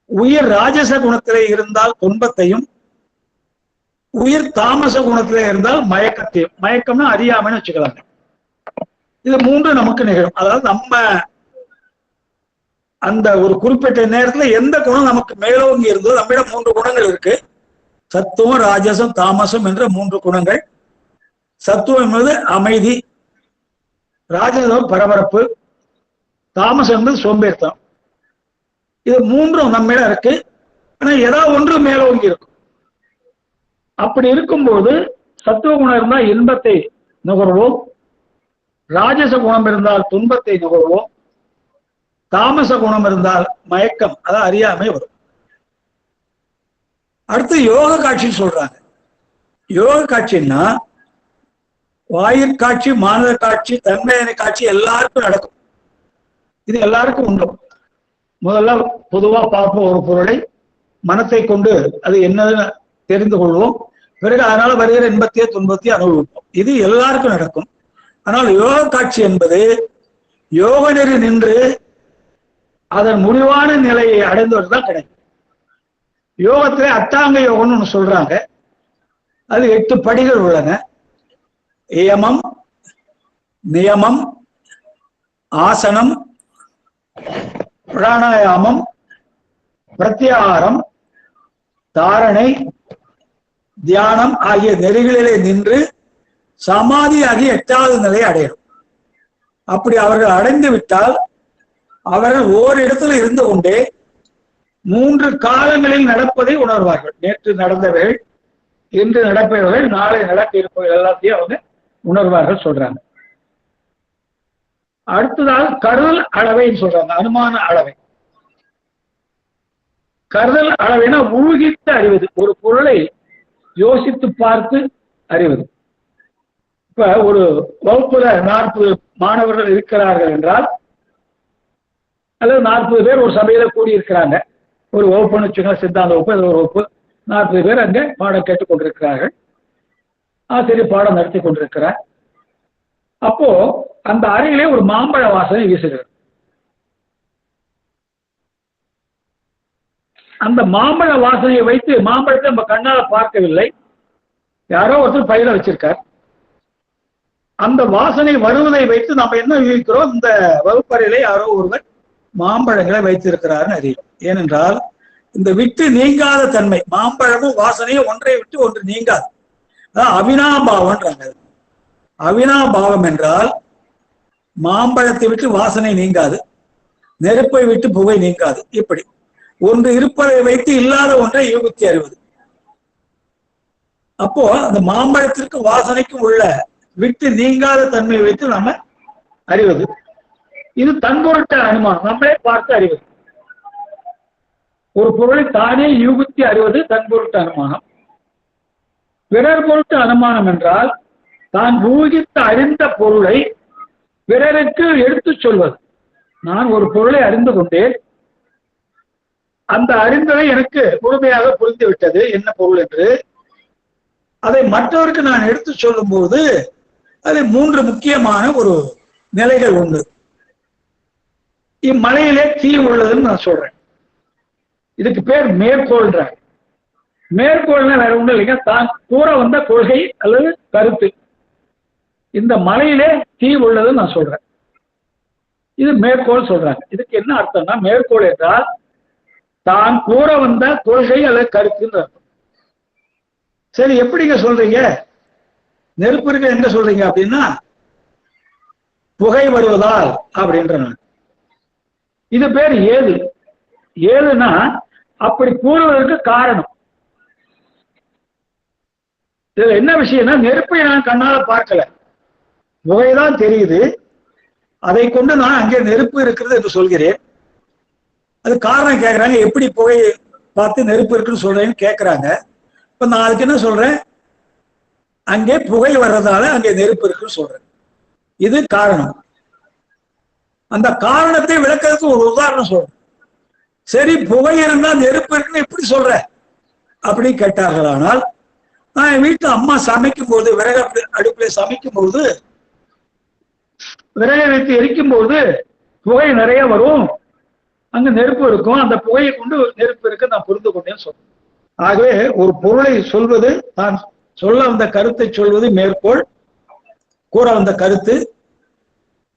உயிர் ராஜச குணத்திலே இருந்தால் துன்பத்தையும், உயிர் தாமச குணத்திலே இருந்தால் மயக்கத்தையும். மயக்கம்னா அறியாமன்னு வச்சுக்கலாங்க. இது 3 நமக்கு நிகழும். அதாவது நம்ம அந்த ஒரு குறிப்பிட்ட நேரத்துல எந்த குணம் நமக்கு மேலோங்கி இருந்தோ, நம்மிடம் 3 குணங்கள் இருக்கு. சத்துவம், ராஜசம், தாமசம் என்ற 3 குணங்கள். சத்துவம் என்பது அமைதி, ராஜசம் பரபரப்பு, தாமசம் என்பது சோம்பேறித்தனம். இது மூன்றும் நம்ம இருக்கு. ஆனா ஏதாவது ஒன்று மேலோங்கி இருக்கும். அப்படி இருக்கும்போது சத்துவ குணம் இருந்தால் இன்பத்தை நுகர்வோம், ராஜச குணம் இருந்தால் துன்பத்தை நுகர்வோம், தாமச குணம் இருந்தால் மயக்கம், அதான் அறியாமை வரும். அடுத்து யோக காட்சி சொல்றாங்க. யோக காட்சின்னா வாயிற்காட்சி, மானத காட்சி, தன்மையான காட்சி எல்லாருக்கும் நடக்கும். இது எல்லாருக்கும் உண்டு. முதல்ல பொதுவா பார்ப்போம் ஒரு பொருளை, மனத்தை கொண்டு அது என்னன்னு தெரிந்து கொள்வோம். பிறகு அதனால வருகிற இன்பத்தையோ துன்பத்தையோ அனுபவிப்போம். இது எல்லாருக்கும் நடக்கும். ஆனால் யோக காட்சி என்பது யோக நெறி நின்று அதன் முடிவான நிலையை அடைந்தவர்கள் கிடைக்கும். யோகத்திலே அட்டாங்க யோகம்னு ஒண்ணு சொல்றாங்க. அது 8 படிகள் உள்ளன. ஏமம், நியமம், ஆசனம், பிராணாயாமம், பிரத்யாகாரம், தாரணை, தியானம் ஆகிய நெறிகளிலே நின்று சமாதி ஆகிய 8வது நிலையை அடையும். அப்படி அவர்கள் அடைந்து விட்டால் அவர்கள் ஓரிடத்துல இருந்து கொண்டே 3 காலங்களில் நடப்பதை உணர்வார்கள். நேற்று நடந்தவர்கள், இன்று நடப்பவர்கள், நாளை நடக்க இருப்பவர்கள் எல்லாத்தையும் அவங்க உணர்வார்கள் சொல்றாங்க. அடுத்ததாக கருதல் அளவைன்னு சொல்றாங்க. அனுமான அளவை. கருதல் அளவைனா ஊகித்து அறிவது, ஒரு பொருளை யோசித்து பார்த்து அறிவது. இப்ப ஒரு வகுப்புல 40 மாணவர்கள் இருக்கிறார்கள் என்றால், அல்லது 40 பேர் ஒரு சபையில கூடியிருக்கிறாங்க. ஒரு வகுப்புன்னு வச்சுக்கோங்க, சித்தாந்த வகுப்பு, அது ஒரு வகுப்பு. 40 பேர் அங்கே பாடம் கேட்டுக் கொண்டிருக்கிறார்கள். ஆசிரியர் பாடம் நடத்தி கொண்டிருக்கிறார். அப்போ அந்த அறையிலே ஒரு மாம்பழ வாசனை வீசுகிறது. அந்த மாம்பழ வாசனையை வைத்து, மாம்பழத்தை நம்ம கண்ணால பார்க்கவில்லை, யாரோ ஒருத்தர் பயிர வச்சிருக்கார். அந்த வாசனை வருவதை வைத்து நம்ம என்ன யூகிக்கிறோம்? இந்த வகுப்பறையிலே யாரோ ஒருவர் மாம்பழங்களை வைத்திருக்கிறார்னு அறியும். ஏனென்றால் இந்த விட்டு நீங்காத தன்மை, மாம்பழமும் வாசனையும் ஒன்றை விட்டு ஒன்று நீங்காது. அதான் அவினாபாவம்ன்றாங்க. அவினாபாவம் என்றால் மாம்பழத்தை விட்டு வாசனை நீங்காது, நெருப்பை விட்டு புகை நீங்காது. இப்படி ஒன்று இருப்பதை வைத்து இல்லாத ஒன்றை யூகித்து அறிவது. அப்போ அந்த மாம்பழத்திற்கு வாசனைக்கும் உள்ள விட்டு நீங்காத தன்மையை வைத்து நாம அறிவது. இது தன்பொருட்ட அனுமானம், நம்மளே பார்த்து அறிவது. ஒரு பொருளை தானே யூகித்து அறிவது தன்பொருட்ட அனுமானம். பிறர் பொருட்டு அனுமானம் என்றால் தான் ஊகித்து அறிந்த பொருளை பிறருக்கு எடுத்துச் சொல்வது. நான் ஒரு பொருளை அறிந்து கொண்டேன், அந்த அறிந்ததை எனக்கு முழுமையாக புரிந்து விட்டது என்ன பொருள் என்று. அதை மற்றவருக்கு நான் எடுத்து சொல்லும் போது அது 3 முக்கியமான ஒரு நிலைகள் உண்டு. இம்மலையிலே தீ உள்ளதுன்னு நான் சொல்றேன். இதுக்கு பேர் மேற்கோள்றாங்க. மேற்கோள்னா வேற ஒண்ணும் இல்லைங்க, தான் கூற வந்த கொள்கை அல்லது கருத்து. இந்த மலையிலே தீ உள்ளதுன்னு நான் சொல்றேன். இது மேற்கோள் சொல்றாங்க. இதுக்கு என்ன அர்த்தம்னா, மேற்கோள் என்றால் தான் கூற வந்த கொள்கை அல்லது கருத்துன்னு அர்த்தம். சரி, எப்படிங்க சொல்றீங்க? நெருப்பு இருக்க என்ன சொல்றீங்க அப்படின்னா, புகை வருவதால் அப்படின்ற. இது பேர் ஏது. ஏதுன்னா அப்படி கூறுவதற்கு காரணம். இதுல என்ன விஷயம்னா, நெருப்பை நான் கண்ணால பார்க்கல, புகைதான் தெரியுது, அதை கொண்டு நான் அங்கே நெருப்பு இருக்கிறது என்று சொல்கிறேன். அது காரணம் கேட்கறாங்க, எப்படி புகை பார்த்து நெருப்பு இருக்குன்னு சொல்றேன்னு கேட்கறாங்க. இப்ப நான் அதுக்கு என்ன சொல்றேன்? அங்கே புகை வர்றதால அங்கே நெருப்பு இருக்குன்னு சொல்றேன். இது காரணம். அந்த காரணத்தை விளக்கிறதுக்கு ஒரு உதாரணம் சொல்றேன். சரி, புகை இருந்தா நெருப்பு இருக்குன்னு எப்படி சொல்ற அப்படின்னு கேட்டார்களானால், நான் என் வீட்டுல அம்மா சமைக்கும் போது, விறகு அடுப்புல சமைக்கும் போது, விறகை வைத்து எரிக்கும் போது புகை நிறைய வரும், அங்க நெருப்பு இருக்கும், அந்த புகையை கொண்டு நெருப்பு இருக்கு நான் புரிந்து கொண்டேன்னு சொல்றேன். ஆகவே ஒரு பொருளை சொல்வது, தான் சொல்ல வந்த கருத்தை சொல்வது மேற்கோள், கூற வந்த கருத்து.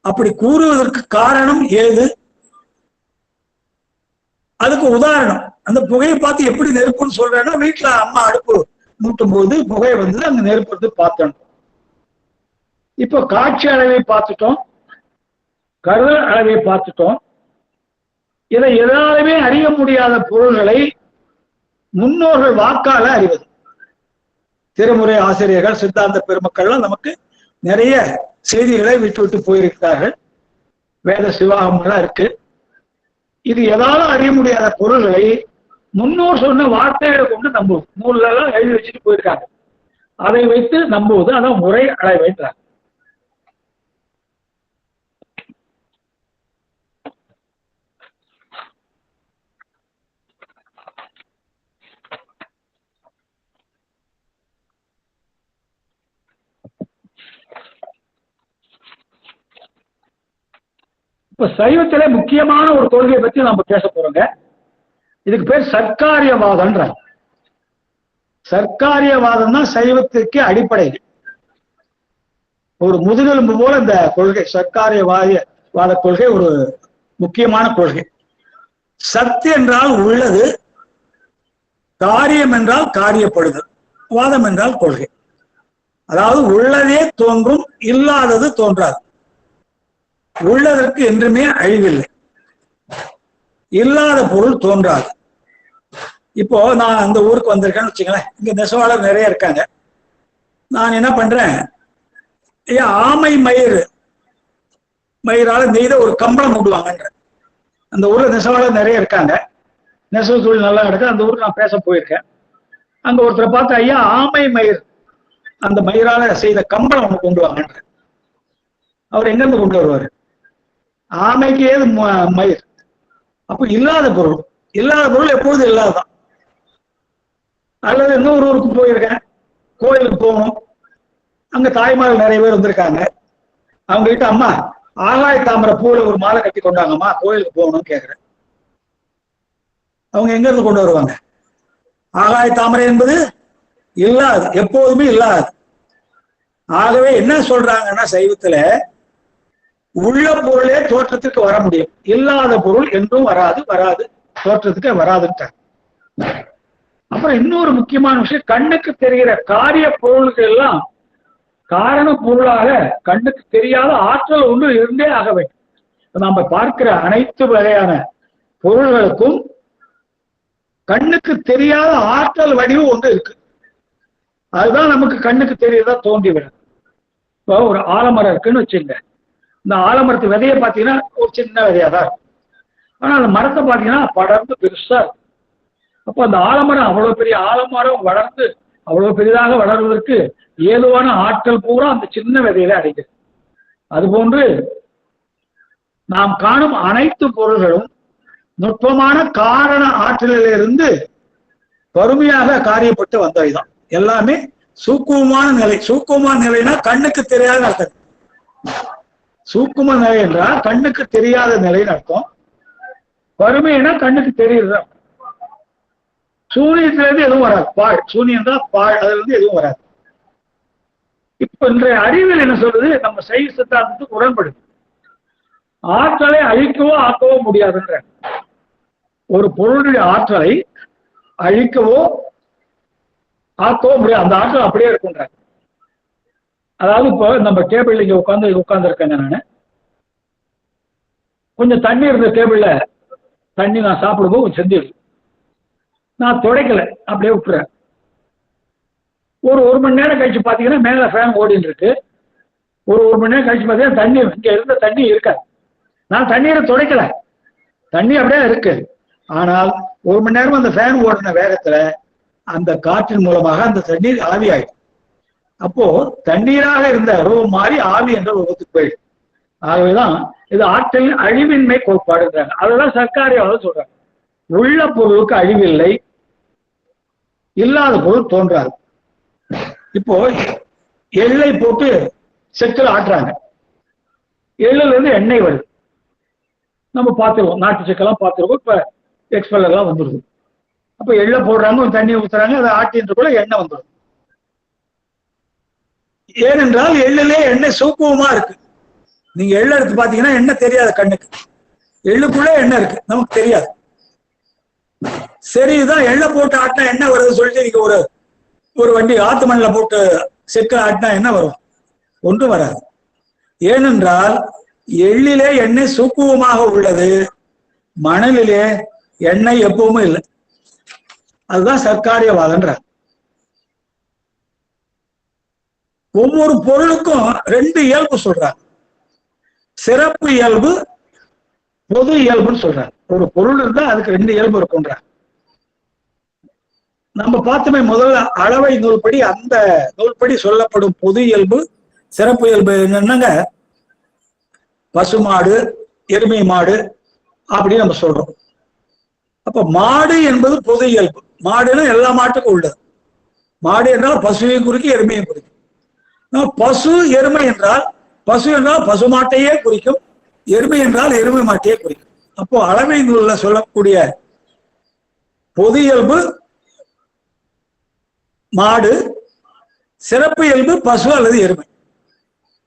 அப்படி கூறுவதற்கு காரணம் ஏது, அதுக்கு உதாரணம். அந்த புகையை பார்த்து எப்படி நெருப்புன்னு சொல்றேன்னா, வீட்டுல அம்மா அடுப்பு மூட்டும் போது புகை வந்து அங்க நெருப்பு பார்த்தோம். இப்போ காட்சி அளவை பார்த்துட்டோம், கருதல் அளவை பார்த்துட்டோம். இதை எதாலுமே அறிய முடியாத பொருள்களை முன்னோர்கள் வாக்கால அறிவது. திருமுறை ஆசிரியர்கள், சித்தாந்த பெருமக்கள்லாம் நமக்கு நிறைய செய்திகளை விட்டு விட்டு போயிருக்கிறார்கள். வேத சிவாகமெல்லாம் இருக்கு. இது எதாலும் அறிய முடியாத பொருள்களை முன்னோர் சொன்ன வார்த்தைகளை கொண்டு நம்புவது. நூல்ல எல்லாம் எழுதி வச்சுட்டு போயிருக்காங்க. அதை வைத்து நம்புவது, அதான் முறை அளவைன்றாங்க. இப்ப சைவத்திலே முக்கியமான ஒரு கொள்கையை பத்தி நம்ம பேச போறோங்க. இதுக்கு பேர் சர்க்காரியவாதம்ன்ற. சர்க்காரியவாதம் தான் சைவத்திற்கு அடிப்படை. ஒரு முதுகெலும்பு போல இந்த கொள்கை, சர்க்காரியவாத கொள்கை ஒரு முக்கியமான கொள்கை. சத்து என்றால் உள்ளது, காரியம் என்றால் காரியப்படுதல், வாதம் என்றால் கொள்கை. அதாவது உள்ளதே தோன்றும், இல்லாதது தோன்றாது. உள்ளதற்கு என்றுமே அழிவில்லை, இல்லாத பொருள் தோன்றாது. இப்போ நான் அந்த ஊருக்கு வந்திருக்கேன்னு வச்சுங்களேன். இங்க நெசவாளர் நிறைய இருக்காங்க. நான் என்ன பண்றேன், ஆமை மயிரால நெய்த ஒரு கம்பளம் மூடுவாங்கன்ற. அந்த ஊர்ல நெசவாளர் நிறைய இருக்காங்க, நெசவு தொழில் நல்லா நடக்குது. அந்த ஊருக்கு நான் பேச போயிருக்கேன். அங்க ஒருத்தரை பார்த்து, ஐயா ஆமை மயிர், அந்த மயிரால செய்த கம்பளம் ஒண்ணு கொண்டு வாங்கன்ற. அவர் எங்க இருந்து கொண்டு வருவாரு? ஆமைக்கு ஏது மயிர்? அப்ப இல்லாத பொருள், இல்லாத பொருள் எப்பொழுதும் இல்லாததான். அல்லது இன்னொரு ஊருக்கு போயிருக்கேன், கோயிலுக்கு போகணும். அங்க தாய்மார்கள் நிறைய பேர் வந்திருக்காங்க. அவங்க கிட்ட, அம்மா ஆகாய தாமரை பூல ஒரு மாலை கட்டி கொண்டாங்கம்மா, கோயிலுக்கு போகணும்னு கேட்கிறேன். அவங்க எங்க இருந்து கொண்டு வருவாங்க? ஆகாய தாமரை என்பது இல்லாது, எப்போதுமே இல்லாது. ஆகவே என்ன சொல்றாங்கன்னா, சைவத்துல உள்ள பொருளே தோற்றத்துக்கு வர முடியும், இல்லாத பொருள் என்றும் வராது, தோற்றத்துக்கு வராதுட்டாங்க. அப்புறம் இன்னொரு முக்கியமான விஷயம், கண்ணுக்கு தெரிகிற காரிய பொருள்கள் எல்லாம் காரண பொருளாக கண்ணுக்கு தெரியாத ஆற்றல் ஒன்று இருந்தே ஆக வேண்டும். நாம பார்க்கிற அனைத்து வகையான பொருள்களுக்கும் கண்ணுக்கு தெரியாத ஆற்றல் வடிவம் ஒன்று இருக்கு. அதுதான் நமக்கு கண்ணுக்கு தெரியறதா தோன்றி விடும். இப்போ ஒரு ஆலமரம் இருக்குன்னு வச்சுங்க. இந்த ஆலமரத்து விதையை பார்த்தீங்கன்னா ஒரு சின்ன விதையா தான் இருக்கும். ஆனா அந்த மரத்தை பார்த்தீங்கன்னா படர்ந்து பெருசா இருக்கும். அப்போ அந்த ஆலமரம் அவ்வளவு பெரிய ஆலமரம் வளர்ந்து அவ்வளவு பெரிதாக வளர்வதற்கு ஏதுவான ஆற்றல் பூரா அந்த சின்ன விதையில அடைகிறது. அதுபோன்று நாம் காணும் அனைத்து பொருள்களும் நுட்பமான காரண ஆற்றலிலிருந்து வறுமையாக காரியப்பட்டு வந்தவைதான். எல்லாமே சூக்குமமான நிலை. சூக்குமமான நிலைனா கண்ணுக்கு தெரியாத அர்த்தம். சூக்கும நிலை என்றால் கண்ணுக்கு தெரியாத நிலைன்னு அர்த்தம். வறுமைனா கண்ணுக்கு தெரியுது. சூனியத்துல இருந்து எதுவும் வராது. பாழ், சூனியம் தான் பாழ், அதுல இருந்து எதுவும் வராது. இப்ப இன்றைய அறிவியல் என்ன சொல்றது, நம்ம சைவ சித்தாந்தத்துக்கு உடன்படுது. ஆற்றலை அழிக்கவோ ஆக்கவோ முடியாதுன்ற. ஒரு பொருளுடைய ஆற்றலை அழிக்கவோ ஆக்கவோ முடியாது, அந்த ஆற்றல் அப்படியே இருக்குன்ற. அதாவது இப்போ நம்ம டேபிள் இங்க உட்கார்ந்து இருக்கேங்க. நானு கொஞ்சம் தண்ணி இருந்த டேபிள்ல தண்ணி நான் சாப்பிடும்போது கொஞ்சம் செஞ்சிடு, நான் துடைக்கல, அப்படியே விட்டுறேன். ஒரு மணி நேரம் கழிச்சு பாத்தீங்கன்னா மேல ஃபேன் ஓடின்னு இருக்கு. ஒரு மணி நேரம் கழிச்சு பாத்தீங்கன்னா தண்ணி இங்க இருந்த தண்ணி இருக்காது. நான் தண்ணீரை துடைக்கல, தண்ணி அப்படியே இருக்கு. ஆனால் ஒரு மணி நேரம் அந்த ஃபேன் ஓடின வேகத்துல அந்த காற்றின் மூலமாக அந்த தண்ணீர் ஆவி ஆயிடும். அப்போ தண்ணீராக இருந்த ரூபம் மாறி ஆவி என்ற ரூபத்துக்கு போயிடும். ஆகவேதான் இது ஆற்றலின் அழிவின்மை கோட்பாடுன்றாங்க. அதெல்லாம் சர்க்காரியாவது சொல்றாங்க. உள்ள பொருளுக்கு அழிவில்லை, இல்லாத பொருள் தோன்றாது. இப்போ எள்ளை போட்டு செக்கில் ஆட்டுறாங்க. எள்ளுல இருந்து எண்ணெய் வருது. நம்ம பார்த்துருவோம், நாட்டு செக்கெல்லாம் பார்த்துருவோம். இப்ப எக்ஸ்பெல்லர் எல்லாம் வந்துருது. அப்ப எள்ளை போடுறாங்க, தண்ணி ஊத்துறாங்க, அதை ஆட்டின்றக்குள்ள எண்ணெய் வந்துடும். ஏனென்றால் எள்ளிலே எண்ணெய் சூக்குவமா இருக்கு. நீங்க எள்ளை எடுத்து பாத்தீங்கன்னா எண்ணெய் தெரியாது கண்ணுக்கு. எள்ளுக்குள்ள எண்ணெய் இருக்கு, நமக்கு தெரியாது. சரி, இதான் எண்ணெய் போட்டு ஆட்டினா என்ன வருதுன்னு சொல்லிட்டு நீங்க ஒரு வண்டி ஆத்து மண்ணில் போட்டு செக்க ஆட்டினா என்ன வரும்? ஒன்றும் வராது. ஏனென்றால் எள்ளிலே எண்ணெய் சூக்குவமாக உள்ளது, மணலிலே எண்ணெய் எப்பவுமே இல்லை. அதுதான் சர்க்காரியவாதன்ற. ஒவ்வொரு பொருளுக்கும் ரெண்டு இயல்பு சொல்றாங்க. சிறப்பு இயல்பு, பொது இயல்புன்னு சொல்றாங்க. ஒரு பொருள் இருந்தா அதுக்கு ரெண்டு இயல்பு இருக்கும்ன்ற. நம்ம பார்த்தோமே முதல்ல அளவை நூல்படி, அந்த நூல்படி சொல்லப்படும் பொது இயல்பு சிறப்பு இயல்பு என்னன்னாங்க, பசுமாடு எருமை மாடு அப்படின்னு நம்ம சொல்றோம். அப்ப மாடு என்பது பொது இயல்பு. மாடுன்னா எல்லா மாட்டுக்கும் உள்ளது. மாடு என்றால் பசுவையும் குறிக்கும், எருமையும் குறிக்கும். பசு எருமை என்றால், பசு என்றால் பசுமாட்டையே குறிக்கும், எருமை என்றால் எருமை மாட்டையே குறிக்கும். அப்போ அளவை நூல்ல சொல்லக்கூடிய பொது இயல்பு மாடு, சிறப்பு இயல்பு பசு அல்லது எருமை.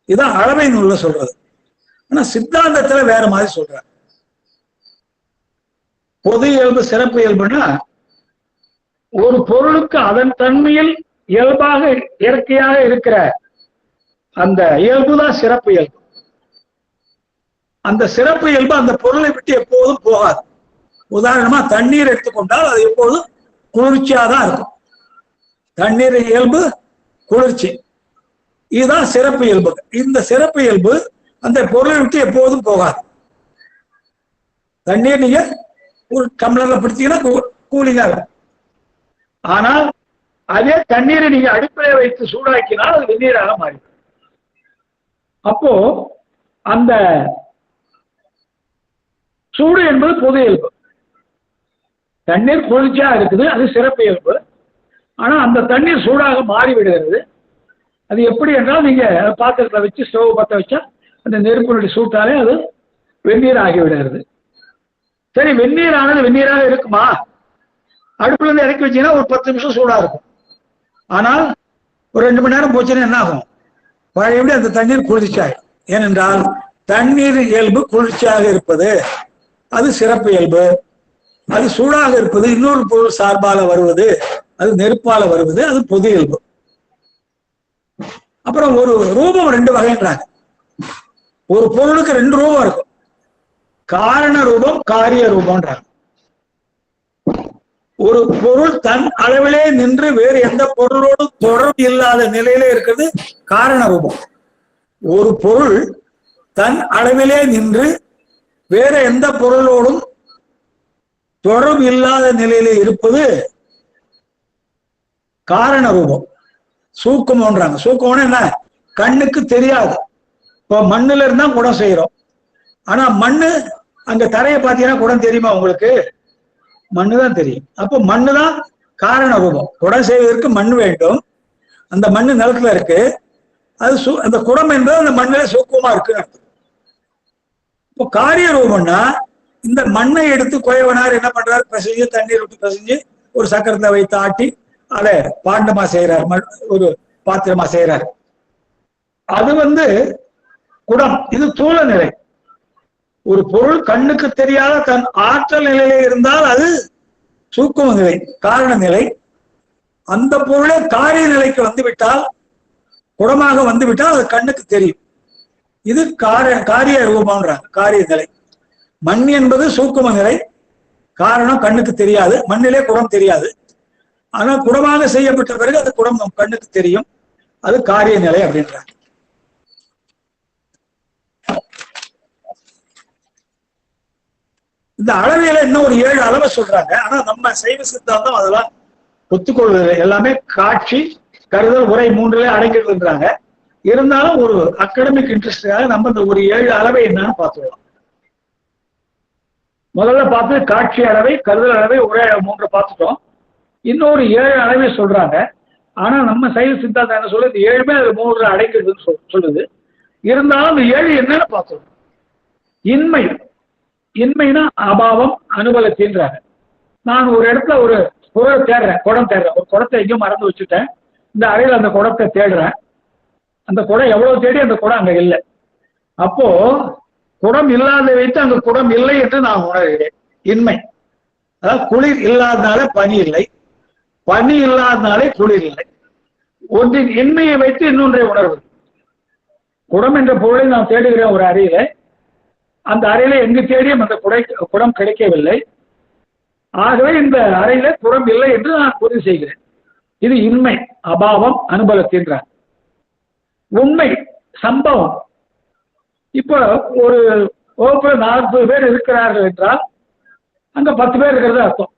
இதான் அளவை நூல்ல சொல்றது. ஆனா சித்தாந்தத்துல வேற மாதிரி சொல்றாங்க. பொது இயல்பு சிறப்பு இயல்புன்னா, ஒரு பொருளுக்கு அதன் தன்மையில் இயல்பாக இயற்கையாக இருக்கிற அந்த இயல்புதான் சிறப்பு இயல்பு. அந்த சிறப்பு இயல்பு அந்த பொருளை விட்டு எப்போதும் போகாது. உதாரணமா தண்ணீர் எடுத்துக்கொண்டால் அது எப்போதும் குளிர்ச்சியாதான் இருக்கும். தண்ணீர் இயல்பு குளிர்ச்சி, இதுதான் சிறப்பு இயல்பு. இந்த சிறப்பு இயல்பு அந்த பொருளை விட்டு எப்போதும் போகாது. தண்ணீர் நீங்க ஒரு டம்ளர்ல பிடிச்சீங்கன்னா கூலிங்கா இருக்கும். ஆனால் அதே தண்ணீரை நீங்க அடுப்பிலே வைத்து சூடாக்கினால் அது வெந்நீராக மாறிடும். அப்போ அந்த சூடு என்பது பொது இயல்பு. தண்ணீர் குளிர்ச்சியா இருக்குது, அது சிறப்பு இயல்பு. ஆனா அந்த தண்ணீர் சூடாக மாறிவிடுகிறது. அது எப்படி என்றால், நீங்க பாத்திரத்துல வச்சு ஸ்டவ் பற்ற வச்சா அந்த நெருப்பினுடைய சூட்டாலே அது வெந்நீர் ஆகிவிடுகிறது. சரி, வெந்நீர் ஆனது வெந்நீராக இருக்குமா? அடுப்புல இருந்து இறக்கி வச்சீங்கன்னா ஒரு 10 நிமிஷம் சூடா இருக்கும். ஆனால் ஒரு 2 மணி நேரம் போச்சுன்னா என்ன ஆகும்? பழையபடி அந்த தண்ணீர் குளிர்ச்சியாகும். ஏனென்றால் தண்ணீர் இயல்பு குளிர்ச்சியாக இருப்பது அது சிறப்பு இயல்பு. அது சூடாக இருப்பது, இன்னொரு பொருள் சார்பால வருவது, அது நெருப்பால வருவது, அது பொது இயல்பு. அப்புறம் ஒரு ரூபம் 2 வகைன்றாங்க. ஒரு பொருளுக்கு 2 ரூபம் இருக்கும். காரண ரூபம், காரிய ரூபம்ன்றாங்க. ஒரு பொருள் தன் அளவிலே நின்று வேறு எந்த பொருளோடு தொடர்பு இல்லாத நிலையிலே இருக்கிறது காரண ரூபம். ஒரு பொருள் தன் அளவிலே நின்று வேற எந்த பொருளோடும் தொடர்பு இல்லாத நிலையிலே இருப்பது காரண ரூபம். சூக்குமன்றாங்க. சூக்கம்னா என்ன? கண்ணுக்கு தெரியாது. இப்போ மண்ணுல இருந்தா குடம் செய்யறோம். ஆனா மண்ணு, அங்க தரையை பார்த்தீங்கன்னா குடம் தெரியுமா உங்களுக்கு? மண்ணுதான் தெரியும். அப்போ மண்ணுதான் காரண ரூபம். குடம் செய்வதற்கு மண் வேண்டும். அந்த மண்ணு நிலத்துல இருக்கு. அது அந்த குடம் என்பது அந்த மண்ணில சூக்குமா இருக்கு. இப்போ காரிய ரூபம்னா, இந்த மண்ணை எடுத்து குயவனார் என்ன பண்றாரு? பிசைஞ்சு, தண்ணீர் விட்டு பிசைஞ்சு ஒரு சக்கரத்தை வைத்து ஆட்டி அதை பாண்டமா செய்யறார், ஒரு பாத்திரமா செய்யறார். அது குடம். இது தூள நிலை. ஒரு பொருள் கண்ணுக்கு தெரியாத தன் ஆற்றல் நிலையில இருந்தால் அது சூக்கும நிலை, காரண நிலை. அந்த பொருளை காரிய நிலைக்கு வந்துவிட்டால், குடமாக வந்துவிட்டால் அது கண்ணுக்கு தெரியும். இது காரிய ரூபம்ன்றாங்க, காரிய நிலை. மண் என்பது சூக்கும நிலை. காரணம் கண்ணுக்கு தெரியாது. மண்ணிலே குடம் தெரியாது. ஆனா குடமாக செய்யப்பட்ட பிறகு அது குடம் நம் கண்ணுக்கு தெரியும். அது காரிய நிலை அப்படின்றாங்க. இந்த அளவில இன்னும் ஒரு 7 அளவை சொல்றாங்க. ஆனா நம்ம சைவ சித்தாந்தம் அதெல்லாம் ஒத்துக்கொள்வது எல்லாமே காட்சி, கருதல், உரை 3லே அடங்கிடுன்றாங்க. இருந்தாலும் ஒரு அகாடமிக் இன்ட்ரெஸ்டாக நம்ம இந்த ஒரு 7 அளவை என்னன்னு பார்த்துக்கலாம். முதல்ல பார்த்து காட்சி அளவை, கருதல் அளவை, உரை 3 பார்த்துட்டோம். இன்னொரு 7 அளவை சொல்றாங்க. ஆனா நம்ம சைவ சித்தாந்தம் என்ன சொல்லுது? 7மே அது 3 அடங்கிடுதுன்னு சொல்லுது. இருந்தாலும் இந்த 7 என்னன்னு பார்த்தோம். இன்மை. இன்மைனா அபாவம், அனுபலத்தின்றாங்க. நான் ஒரு இடத்துல ஒரு பொருளை தேடுறேன், குடம் தேடுறேன். ஒரு குடத்தை எங்கேயும் மறந்து வச்சுட்டேன். இந்த அறையில் அந்த குடத்தை தேடுறேன். அந்த குடம் எவ்வளவு தேடி அந்த குடம் அங்க இல்லை. அப்போ குடம் இல்லாத வைத்து அங்க குடம் இல்லை என்று நான் உணர்கிறேன். இன்மை. அதாவது குளிர் இல்லாதனால பனி இல்லை, பனி இல்லாதனாலே குளிர் இல்லை. ஒன்றின் இன்மையை வைத்து இன்னொன்றை உணர்வது. குடம் என்ற பொருளை நான் தேடுகிறேன் ஒரு அறையில. அந்த அறையில எங்கு தேடியும் அந்த குடம் கிடைக்கவில்லை. ஆகவே இந்த அறையில குடம் இல்லை என்று நான் உறுதி செய்கிறேன். இது இன்மை, அபாவம், அனுபவத்தின்றார். உண்மை சம்பவம். இப்ப ஒரு வகுப்புல 40 பேர் இருக்கிறார்கள் என்றால் அங்க 10 பேர் இருக்கிறது அர்த்தம்.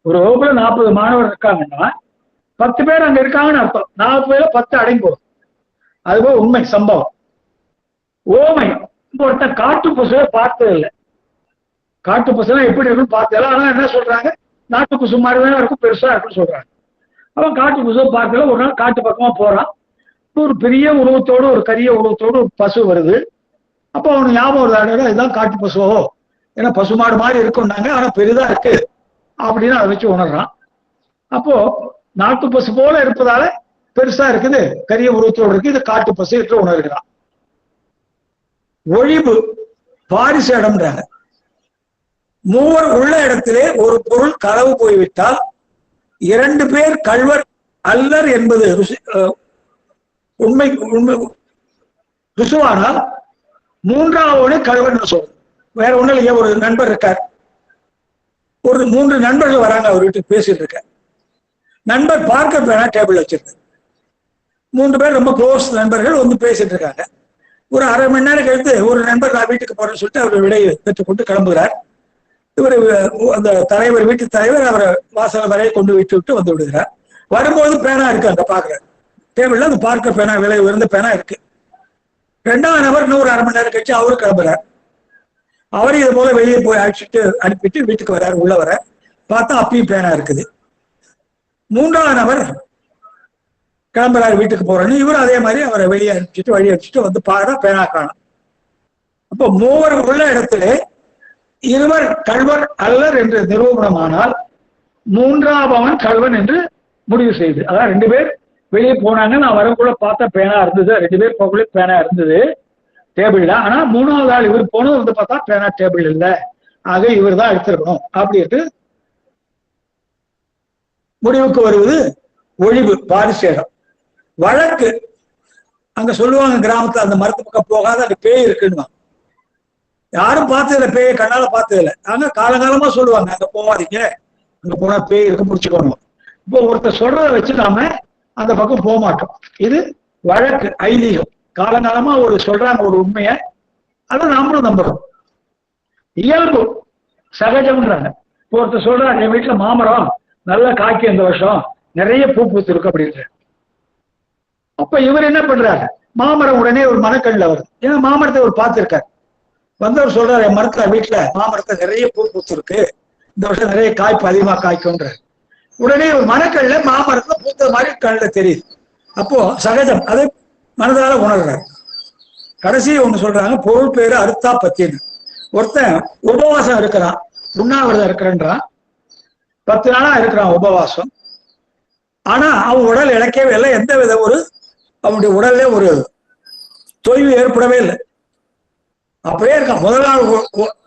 ஒரு வகுப்புல 40 மாணவர் இருக்காங்கன்னா 10 பேர் அங்க இருக்காங்கன்னு அர்த்தம். 40 பேர்ல 10 அடங்கி போகும். அதுபோல் உண்மை சம்பவம். ஓமை, ஒருத்தன் காட்டு பசுவை பார்த்தது இல்லை. காட்டு பசுலாம் எப்படி இருக்குன்னு பார்த்ததில்ல. ஆனா என்ன சொல்றாங்க, நாட்டு பசு மாதிரிதான் இருக்கும், பெருசா இருக்குன்னு சொல்றாங்க. அவன் காட்டு பசுவை பார்க்கல. ஒரு நாள் காட்டு பக்கமா போறான். ஒரு பெரிய உருவத்தோடு, ஒரு கரிய உருவத்தோடு ஒரு பசு வருது. அப்போ அவனுக்கு ஞாபகம் வருது, இதுதான் காட்டு பசுவோ, ஏன்னா பசு மாடு மாதிரி இருக்கும்னாங்க, ஆனா பெரிதா இருக்கு அப்படின்னு அதை வச்சு உணர்றான். அப்போ நாட்டு பசு போல இருப்பதால பெருசா இருக்குது, கரிய உருவத்தோடு இருக்கு, இது காட்டு பசு என்று உணர்கிறான். ஒழிவு பாரிசேடம்ன்றாங்க. மூவர் உள்ள இடத்திலே ஒரு பொருள் களவு போய்விட்டால் 2 பேர் கள்வர் அல்லர் என்பது உண்மை ருசுவானால் 3ஆவது கள்வன் சொல்றது. வேற ஒண்ணும் இல்லையா, ஒரு நண்பர் இருக்கார், ஒரு 3 நண்பர்கள் வராங்க அவர் வீட்டுக்கு பேசிட்டு இருக்க. நண்பர் பார்க்க பேனா டேபிள் வச்சிருக்காரு. 3 பேர் ரொம்ப க்ளோஸ் நண்பர்கள் வந்து பேசிட்டு இருக்காங்க. ஒரு அரை மணி நேரம் கழித்து ஒரு நண்பர் நான் வீட்டுக்கு போறேன்னு சொல்லிட்டு அவர் விடையை பெற்றுக்கொண்டு கிளம்புகிறார். இவர் அந்த தலைவர், வீட்டு தலைவர், அவரை வாசல் வரையை கொண்டு விட்டு வந்து விடுகிறார். வரும்போது பேனா இருக்கு அங்க பாக்குறாரு டேபிள்ல, அந்த பார்க்க பேனா, விலை உயர்ந்த பேனா இருக்கு. 2ஆவது நபர் இன்னொரு அரை மணி நேரம் கழிச்சு அவரு கிளம்புறார். அவரு இது போல வெளியே போய் அனுப்பிட்டு வீட்டுக்கு வர்றாரு. உள்ள வர பார்த்தா அப்பயும் பேனா இருக்குது. 3ஆவது நபர் கிளம்புறாரு வீட்டுக்கு போறேன்னு. இவரு அதே மாதிரி அவரை வெளியே அனுப்பிச்சுட்டு வழி அனுப்பிச்சுட்டு வந்து பாரு பேனா காணும். அப்போ மூவர் உள்ள இடத்துல இருவர் கள்வர் அல்லர் என்று நிரூபணமானால் 3ஆவன் கள்வன் என்று முடிவு செய்து. அதான் 2 பேர் வெளியே போனாங்க, நான் வரக்குள்ள பார்த்தா பேனா இருந்தது, 2 பேர் போகக்குள்ள பேனா இருந்தது டேபிள்ல. ஆனா 3ஆவது ஆள் இவர் போனது வந்து பார்த்தா பேனா டேபிள் இல்லை, ஆக இவர் தான் எடுத்திருக்கணும் அப்படின்ட்டு முடிவுக்கு வருவது ஒழிவு பாரிசேடம். வழக்கு அங்க சொல்லுவாங்க கிராமத்துல, அந்த மரத்து பக்கம் போகாத அந்த பேய் இருக்குன்னு. யாரும் பார்த்ததில்ல, பேயை கண்ணால பார்த்ததில்ல. ஆனா காலகாலமா சொல்லுவாங்க அங்க போகாதீங்க, அங்க போனா பேய் இருக்கு, முடிச்சுக்கணும். இப்போ ஒருத்தர் சொல்றதை வச்சு நாம அந்த பக்கம் போக மாட்டோம். இது வழக்கு, ஐதீகம். காலகாலமா ஒரு சொல்றாங்க ஒரு உண்மைய, அதை நாமளும் நம்புறோம். இயல்பு சகஜம்ன்றாங்க. இப்போ ஒருத்தர் சொல்றாங்க என் வீட்டுல மாமரம் நல்லா காய்க்கு இந்த வருஷம் நிறைய பூ பூத்து இருக்கு அப்படின்ற. அப்ப இவர் என்ன பண்றாரு, மாமரம் உடனே ஒரு மனக்கண்ணில் வருது. ஏன்னா மாமரத்தை ஒரு பார்த்திருக்காரு. வந்தவர் சொல்றாரு, என் மரத்துல வீட்டுல மாமரத்தை நிறைய பூ பூத்து இருக்கு, இந்த வருஷம் நிறைய காய்ப்பு அதிகமா காய்க்கும்ன்றாரு. உடனே ஒரு மனக்கண்ணுல மாமரத்துல பூத்த மாதிரி கண்ணுல தெரியுது. அப்போ சகஜம், அதை மனதால உணர்றாரு. கடைசி ஒண்ணு சொல்றாங்க, பொருள் பேரு அறுத்தா பத்தின்னு. ஒருத்தன் உபவாசம் இருக்கிறான், உண்ணாவிரதம் இருக்கிறன்றான், 10 நாளா இருக்கிறான் உபவாசம். ஆனா அவன் உடல் இழக்கவே இல்லை, எந்த வித அவனுடைய உடல்ல ஒரு தொய்வு ஏற்படவே இல்லை, அப்படியே இருக்கான். முதல் நாள்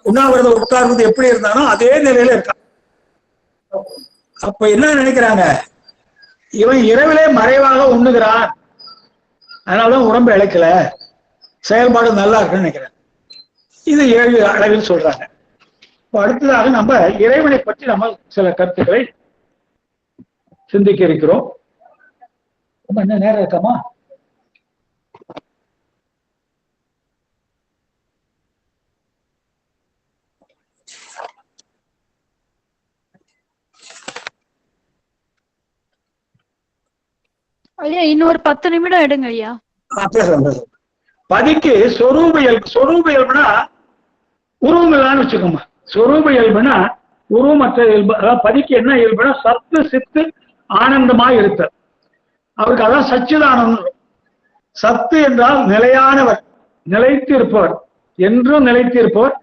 உண்ணாவிரதம் உட்கார்ந்து எப்படி இருந்தானோ அதே நிலையில இருக்கான். அப்ப என்ன நினைக்கிறாங்க, இவன் இரவிலே மறைவாக உண்ணுகிறான், அதனாலதான் உடம்பு இழைக்கல, செயல்பாடு நல்லா இருக்குன்னு நினைக்கிறேன். இது 7 அளவில் சொல்றாங்க. இப்போ அடுத்ததாக நம்ம இறைவனை பற்றி நம்ம சில கருத்துக்களை சிந்திக்க இருக்கிறோம். என்ன நேரம் இருக்காமா? ஐயா இன்னொரு 10 நிமிடம் எடுங்க ஐயா. பதிக்கு சொரூப இயல்பு. சொரூப இயல்புனா உருவம் இல்லான்னு வச்சுக்கோமா. சொரூப இயல்புனா உருவமற்ற இயல்பு. அதாவது பதிக்கு என்ன இயல்புனா சத்து சித்து ஆனந்தமா இருத்தல். அவருக்கு அதான் சச்சிதானந்தம். சத்து என்றால் நிலையானவர், நிலைத்து இருப்பவர், என்றும் நிலைத்து இருப்பவர்,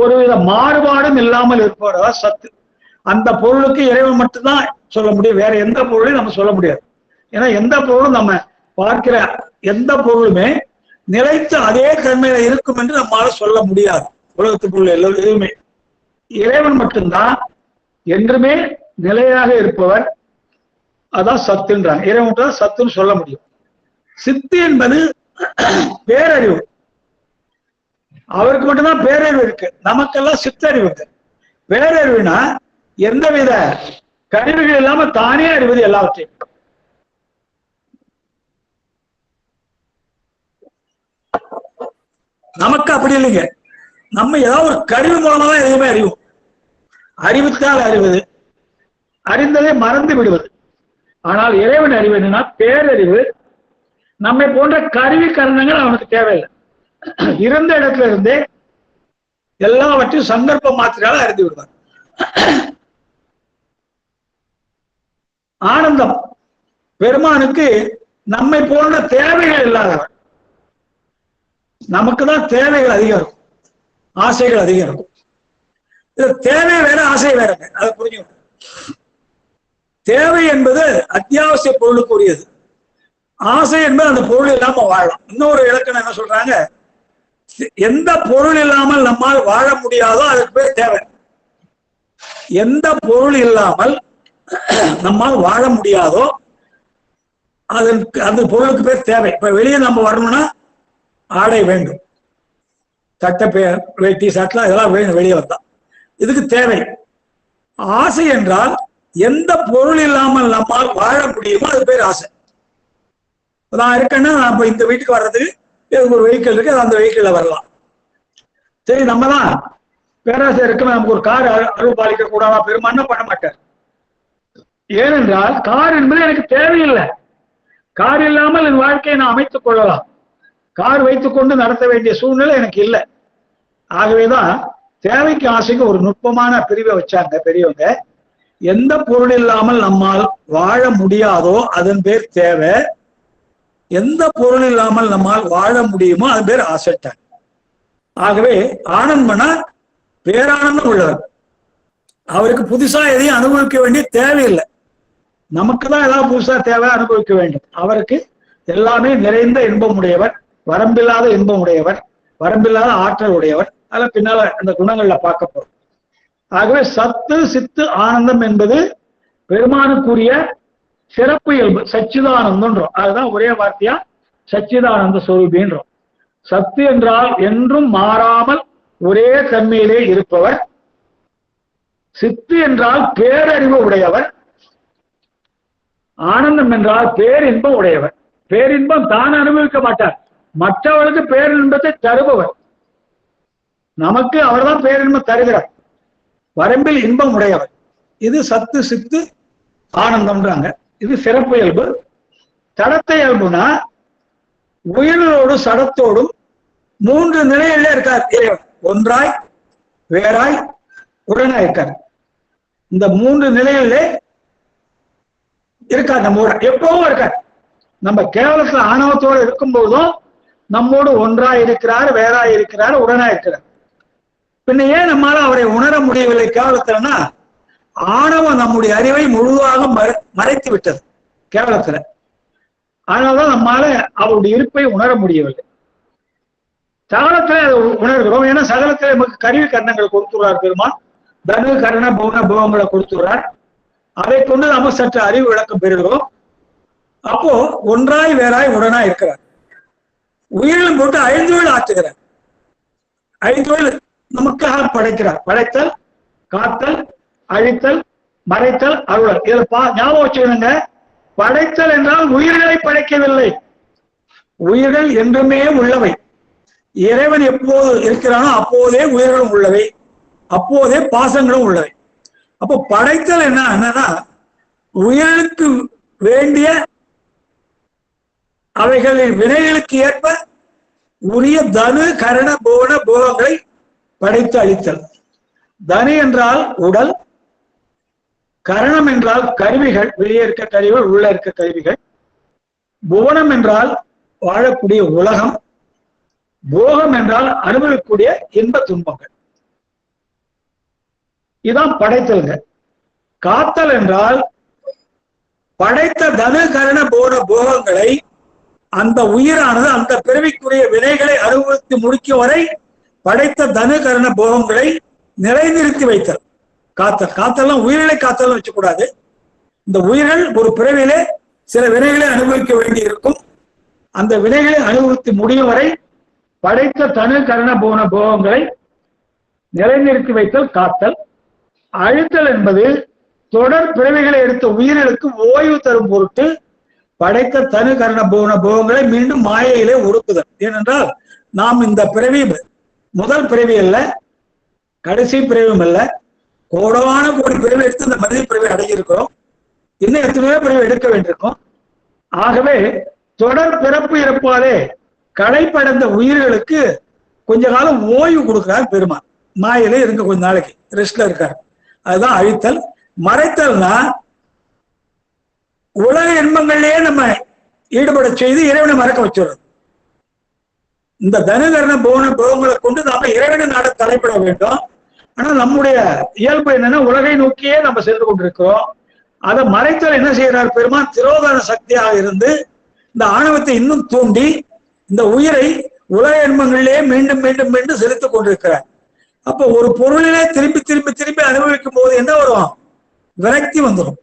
ஒருவித மாறுபாடும் இல்லாமல் இருப்பவர், அதான் சத்து. அந்த பொருளுக்கு இறைவன் மட்டும்தான் சொல்ல முடியும், வேற எந்த பொருளையும் நம்ம சொல்ல முடியாது. ஏன்னா எந்த பொருளும் நம்ம பார்க்கிற எந்த பொருளுமே நிலைத்து அதே தன்மையில இருக்கும் என்று நம்மளால சொல்ல முடியாது. உலகத்துக்குள்ள எதுவுமே இறைவன் மட்டும்தான் என்றுமே நிலையாக இருப்பவர், அதான் சத்துன்றாங்க. இறைவன் தான் சத்துன்னு சொல்ல முடியும். சித்து என்பது பேரறிவு. அவருக்கு மட்டும்தான் பேரறிவு இருக்கு, நமக்கெல்லாம் சித்தறிவு இருக்கு. பேரறிவுனா எந்தவித கருவிகள் இல்லாம தானே அறிவது எல்லாவற்றையும். நமக்கு அப்படி இல்லைங்க. நம்ம ஏதாவது ஒரு கருவி மூலமா தான் எதுவுமே அறிவோம். அறிவித்தால் அறிவது, அறிந்ததை மறந்து விடுவது. ஆனால் இறைவன் அறிவு என்னன்னா பேரறிவு. நம்மை போன்ற கருவி கரணங்கள் அவனுக்கு தேவையில்லை. இருந்த இடத்துல இருந்தே எல்லாவற்றையும் சந்தர்ப்ப மாத்திரையால அறிந்து விடுவார். ஆனந்தம் பெருமானுக்கு நம்மை போன்ற தேவைகள் இல்லாதவர். நமக்கு தான் தேவைகள் அதிகம் இருக்கும், ஆசைகள் அதிகம் இருக்கும். இது தேவை வேற, ஆசை வேற, அதை புரிஞ்சுக்கணும். தேவை என்பது அத்தியாவசிய பொருளுக்கு உரியது. ஆசை என்பது அந்த பொருள் இல்லாம வாழலாம். இன்னொரு இலக்கணம் என்ன சொல்றாங்க, எந்த பொருள் இல்லாமல் நம்மால் வாழ முடியாதோ அதுக்கு பேர் தேவை. எந்த பொருள் இல்லாமல் நம்மால் வாழ முடியாதோ அதற்கு அந்த பொருளுக்கு பேர் தேவை. இப்ப வெளியே நம்ம வரணும்னா ஆடை வேண்டும், சட்டை வேட்டி சட்டை இதெல்லாம் வேணும் வெளியே வந்தா, இதுக்கு தேவை. ஆசை என்றால் எந்த பொருள் இல்லாமல் நம்மால் வாழ முடியுமோ அது பேர் ஆசை. நான் இருக்கேன்னா நான் இப்ப இந்த வீட்டுக்கு வர்றதுக்கு எனக்கு ஒரு வெஹிக்கிள் இருக்கு, அந்த வெஹிக்கிள்ல வரலாம். சரி, நம்ம தான் பேராசை இருக்குன்னு நமக்கு ஒரு கார் அருள் பாலிக்க கூடாதா? பெருமானா பண்ண மாட்டார். ஏனென்றால் கார் என்பது எனக்கு தேவையில்லை. கார் இல்லாமல் என் வாழ்க்கையை நான் அமைத்துக் கொள்ளலாம். கார் வைத்துக்கொண்டு நடத்த வேண்டிய சூழ்நிலை எனக்கு இல்லை. ஆகவேதான் தேவைக்கு ஆசைக்கு ஒரு நுட்பமான பிரிவை வச்சாங்க பெரியவங்க. எந்த பொருள் இல்லாமல் நம்மால் வாழ முடியாதோ அதன் பேர் தேவை. எந்த பொருள் இல்லாமல் நம்மால் வாழ முடியுமோ அது பேர் ஆசைட்டாங்க. ஆகவே ஆனந்தம்னா பேரானந்தம் உள்ளவர். அவருக்கு புதுசா எதையும் அனுபவிக்க வேண்டிய தேவையில்லை. நமக்கு தான் ஏதாவது புதுசா தேவை, அனுபவிக்க வேண்டும். அவருக்கு எல்லாமே நிறைந்த இன்பம் உடையவர், வரம்பில்லாத இன்பம் உடையவர், வரம்பில்லாத ஆற்றல் உடையவர். அதில் பின்னால அந்த குணங்கள்ல பார்க்க போறோம். ஆகவே சத்து சித்து ஆனந்தம் என்பது பெருமானுக்குரிய சிறப்பு இயல்பு, சச்சிதானந்தம்ன்றோம். அதுதான் ஒரே வார்த்தையா சச்சிதானந்த சொரூபின்றோம். சத்து என்றால் என்றும் மாறாமல் ஒரே தன்மையிலே இருப்பவர். சித்து என்றால் பேரறிவு உடையவர். ஆனந்தம் என்றால் பேரின்பம் உடையவர். பேரின்பம் தான் அனுபவிக்க மாட்டார், மற்றவர்களுக்கு பேரின்பத்தை தருபவர். நமக்கு அவர்தான் பேரின்பம் தருகிறார், வரம்பில் இன்பம் உடையவர். இது சத்து சித்து ஆனந்தம்ன்றாங்க. இது சிறப்பு இயல்பு. தடத்த இயல்புனா உயிரோடு சடத்தோடும் மூன்று நிலையில இருக்கார் இறைவன். ஒன்றாய், வேறாய், உடனாய் இருக்கார். இந்த மூன்று நிலையில இருக்கார் நம்மோட, எப்பவும் இருக்கார். நம்ம கேவலத்துல ஆணவத்தோடு இருக்கும் போதும் நம்மோடு ஒன்றாய் இருக்கிறார், வேறாய் இருக்கிறார், உடனாய் இருக்கிறார். பின்ன ஏன் நம்மால அவரை உணர முடியவில்லை கேவலத்துலன்னா, ஆணவம் நம்முடைய அறிவை முழுதாக மறைத்து விட்டது கேவலத்துல. அதனால்தான் நம்மால அவருடைய இருப்பை உணர முடியவில்லை. சகலத்துல அதை உணர்கிறோம். ஏன்னா சகலத்துல நமக்கு கருவி கரணங்களை கொடுத்துறார் பெருமான். தனு கரண பௌன பவங்களை கொடுத்துறார். அதை கொண்டு நம்ம சற்று அறிவு விளக்கம் பெறுகிறோம். அப்போ ஒன்றாய் வேறாய் உடனாய் இருக்கிறார். உயிரிலும் போட்டு ஐந்தொழில் ஆற்றுகிறார். ஐந்தொழில் நமக்காக படைக்கிறார். படைத்தல், காத்தல், அழித்தல், மறைத்தல், அருளல். இதுல ஞாபகம் வச்சுக்கணுங்க, படைத்தல் என்றால் உயிர்களை படைக்கவில்லை. உயிர்கள் என்றுமே உள்ளவை. இறைவன் எப்போது இருக்கிறானோ அப்போதே உயிர்களும் உள்ளவை, அப்போதே பாசங்களும் உள்ளவை. அப்போ படைத்தல் என்னன்னா உயிர்களுக்கு வேண்டிய அவைகளின் வினைகளுக்கு ஏற்ப உரிய தனு கரண போன போகங்களை படைத்து அளித்தல். தனு என்றால் உடல், கரணம் என்றால் கருவிகள், வெளியே இருக்க கருவிகள், உள்ள இருக்க கருவிகள். புவனம் என்றால் வாழக்கூடிய உலகம். போகம் என்றால் அனுபவிக்கக்கூடிய இன்ப துன்பங்கள். இதான் படைத்தல்ங்க. காத்தல் என்றால் படைத்த தனு கரண போன போகங்களை அந்த உயிரானது அந்த பிறவிக்குரிய வினைகளை அனுபவித்து முடிக்கும் வரை படைத்த தனு கரண போகங்களை நிறைநிறுத்தி வைத்தல் காத்தல். காத்தல்லாம் உயிர்களை காத்தல் வச்சக்கூடாது. இந்த உயிர்கள் ஒரு பிறவிலே சில வினைகளை அனுபவிக்க வேண்டி இருக்கும். அந்த வினைகளை அனுபவித்து முடியும் வரை படைத்த தனு கரண போன போகங்களை நிலைநிறுத்தி வைத்தல் காத்தல். அழித்தல் என்பது தொடர் பிறவிகளை எடுத்த உயிர்களுக்கு ஓய்வு தரும் பொருட்டு படைத்த தனு கரண போன போகங்களை மீண்டும் மாயையிலே ஒடுக்குதல். ஏனென்றால் நாம் இந்த பிறவி முதல் பிறவி அல்ல, கடைசி பிறவியும் அல்ல, கோடான கோடி பிறவி எடுத்து இந்த மனித பிறவி அடைஞ்சிருக்கிறோம். இன்னும் எத்தனையோ பிறவி எடுக்க வேண்டியிருக்கும். ஆகவே தொடர் பிறப்பு இறப்பாலே களைப்படைந்த உயிர்களுக்கு கொஞ்ச காலம் ஓய்வு கொடுக்கிறார் பெருமான். மாயிலே இருக்க கொஞ்ச நாளைக்கு ரெஸ்ட்ல இருக்காரு. அதுதான் அழித்தல். மறைத்தல்னா உலக இன்பங்கள்லயே நம்ம ஈடுபட செய்து இறைவனை மறக்க வச்சிடுறது. இந்த தனுகரண போகங்களை கொண்டு நாம இறைவனை நாட தலைப்பட வேண்டும். ஆனா நம்முடைய இயல்பு என்னன்னா உலகை நோக்கியே நம்ம சென்று கொண்டிருக்கிறோம். அதை மறைத்தல் என்ன செய்யறார் பெருமான்? திரோதான சக்தியாக இருந்து இந்த ஆணவத்தை இன்னும் தூண்டி இந்த உயிரை உலக இன்பங்களிலே மீண்டும் மீண்டும் மீண்டும் செலுத்திக் கொண்டிருக்கிறார். அப்போ ஒரு பொருளிலே திரும்பி திரும்பி திரும்பி அனுபவிக்கும் போது என்ன வரும்? விரக்தி வந்துடும்,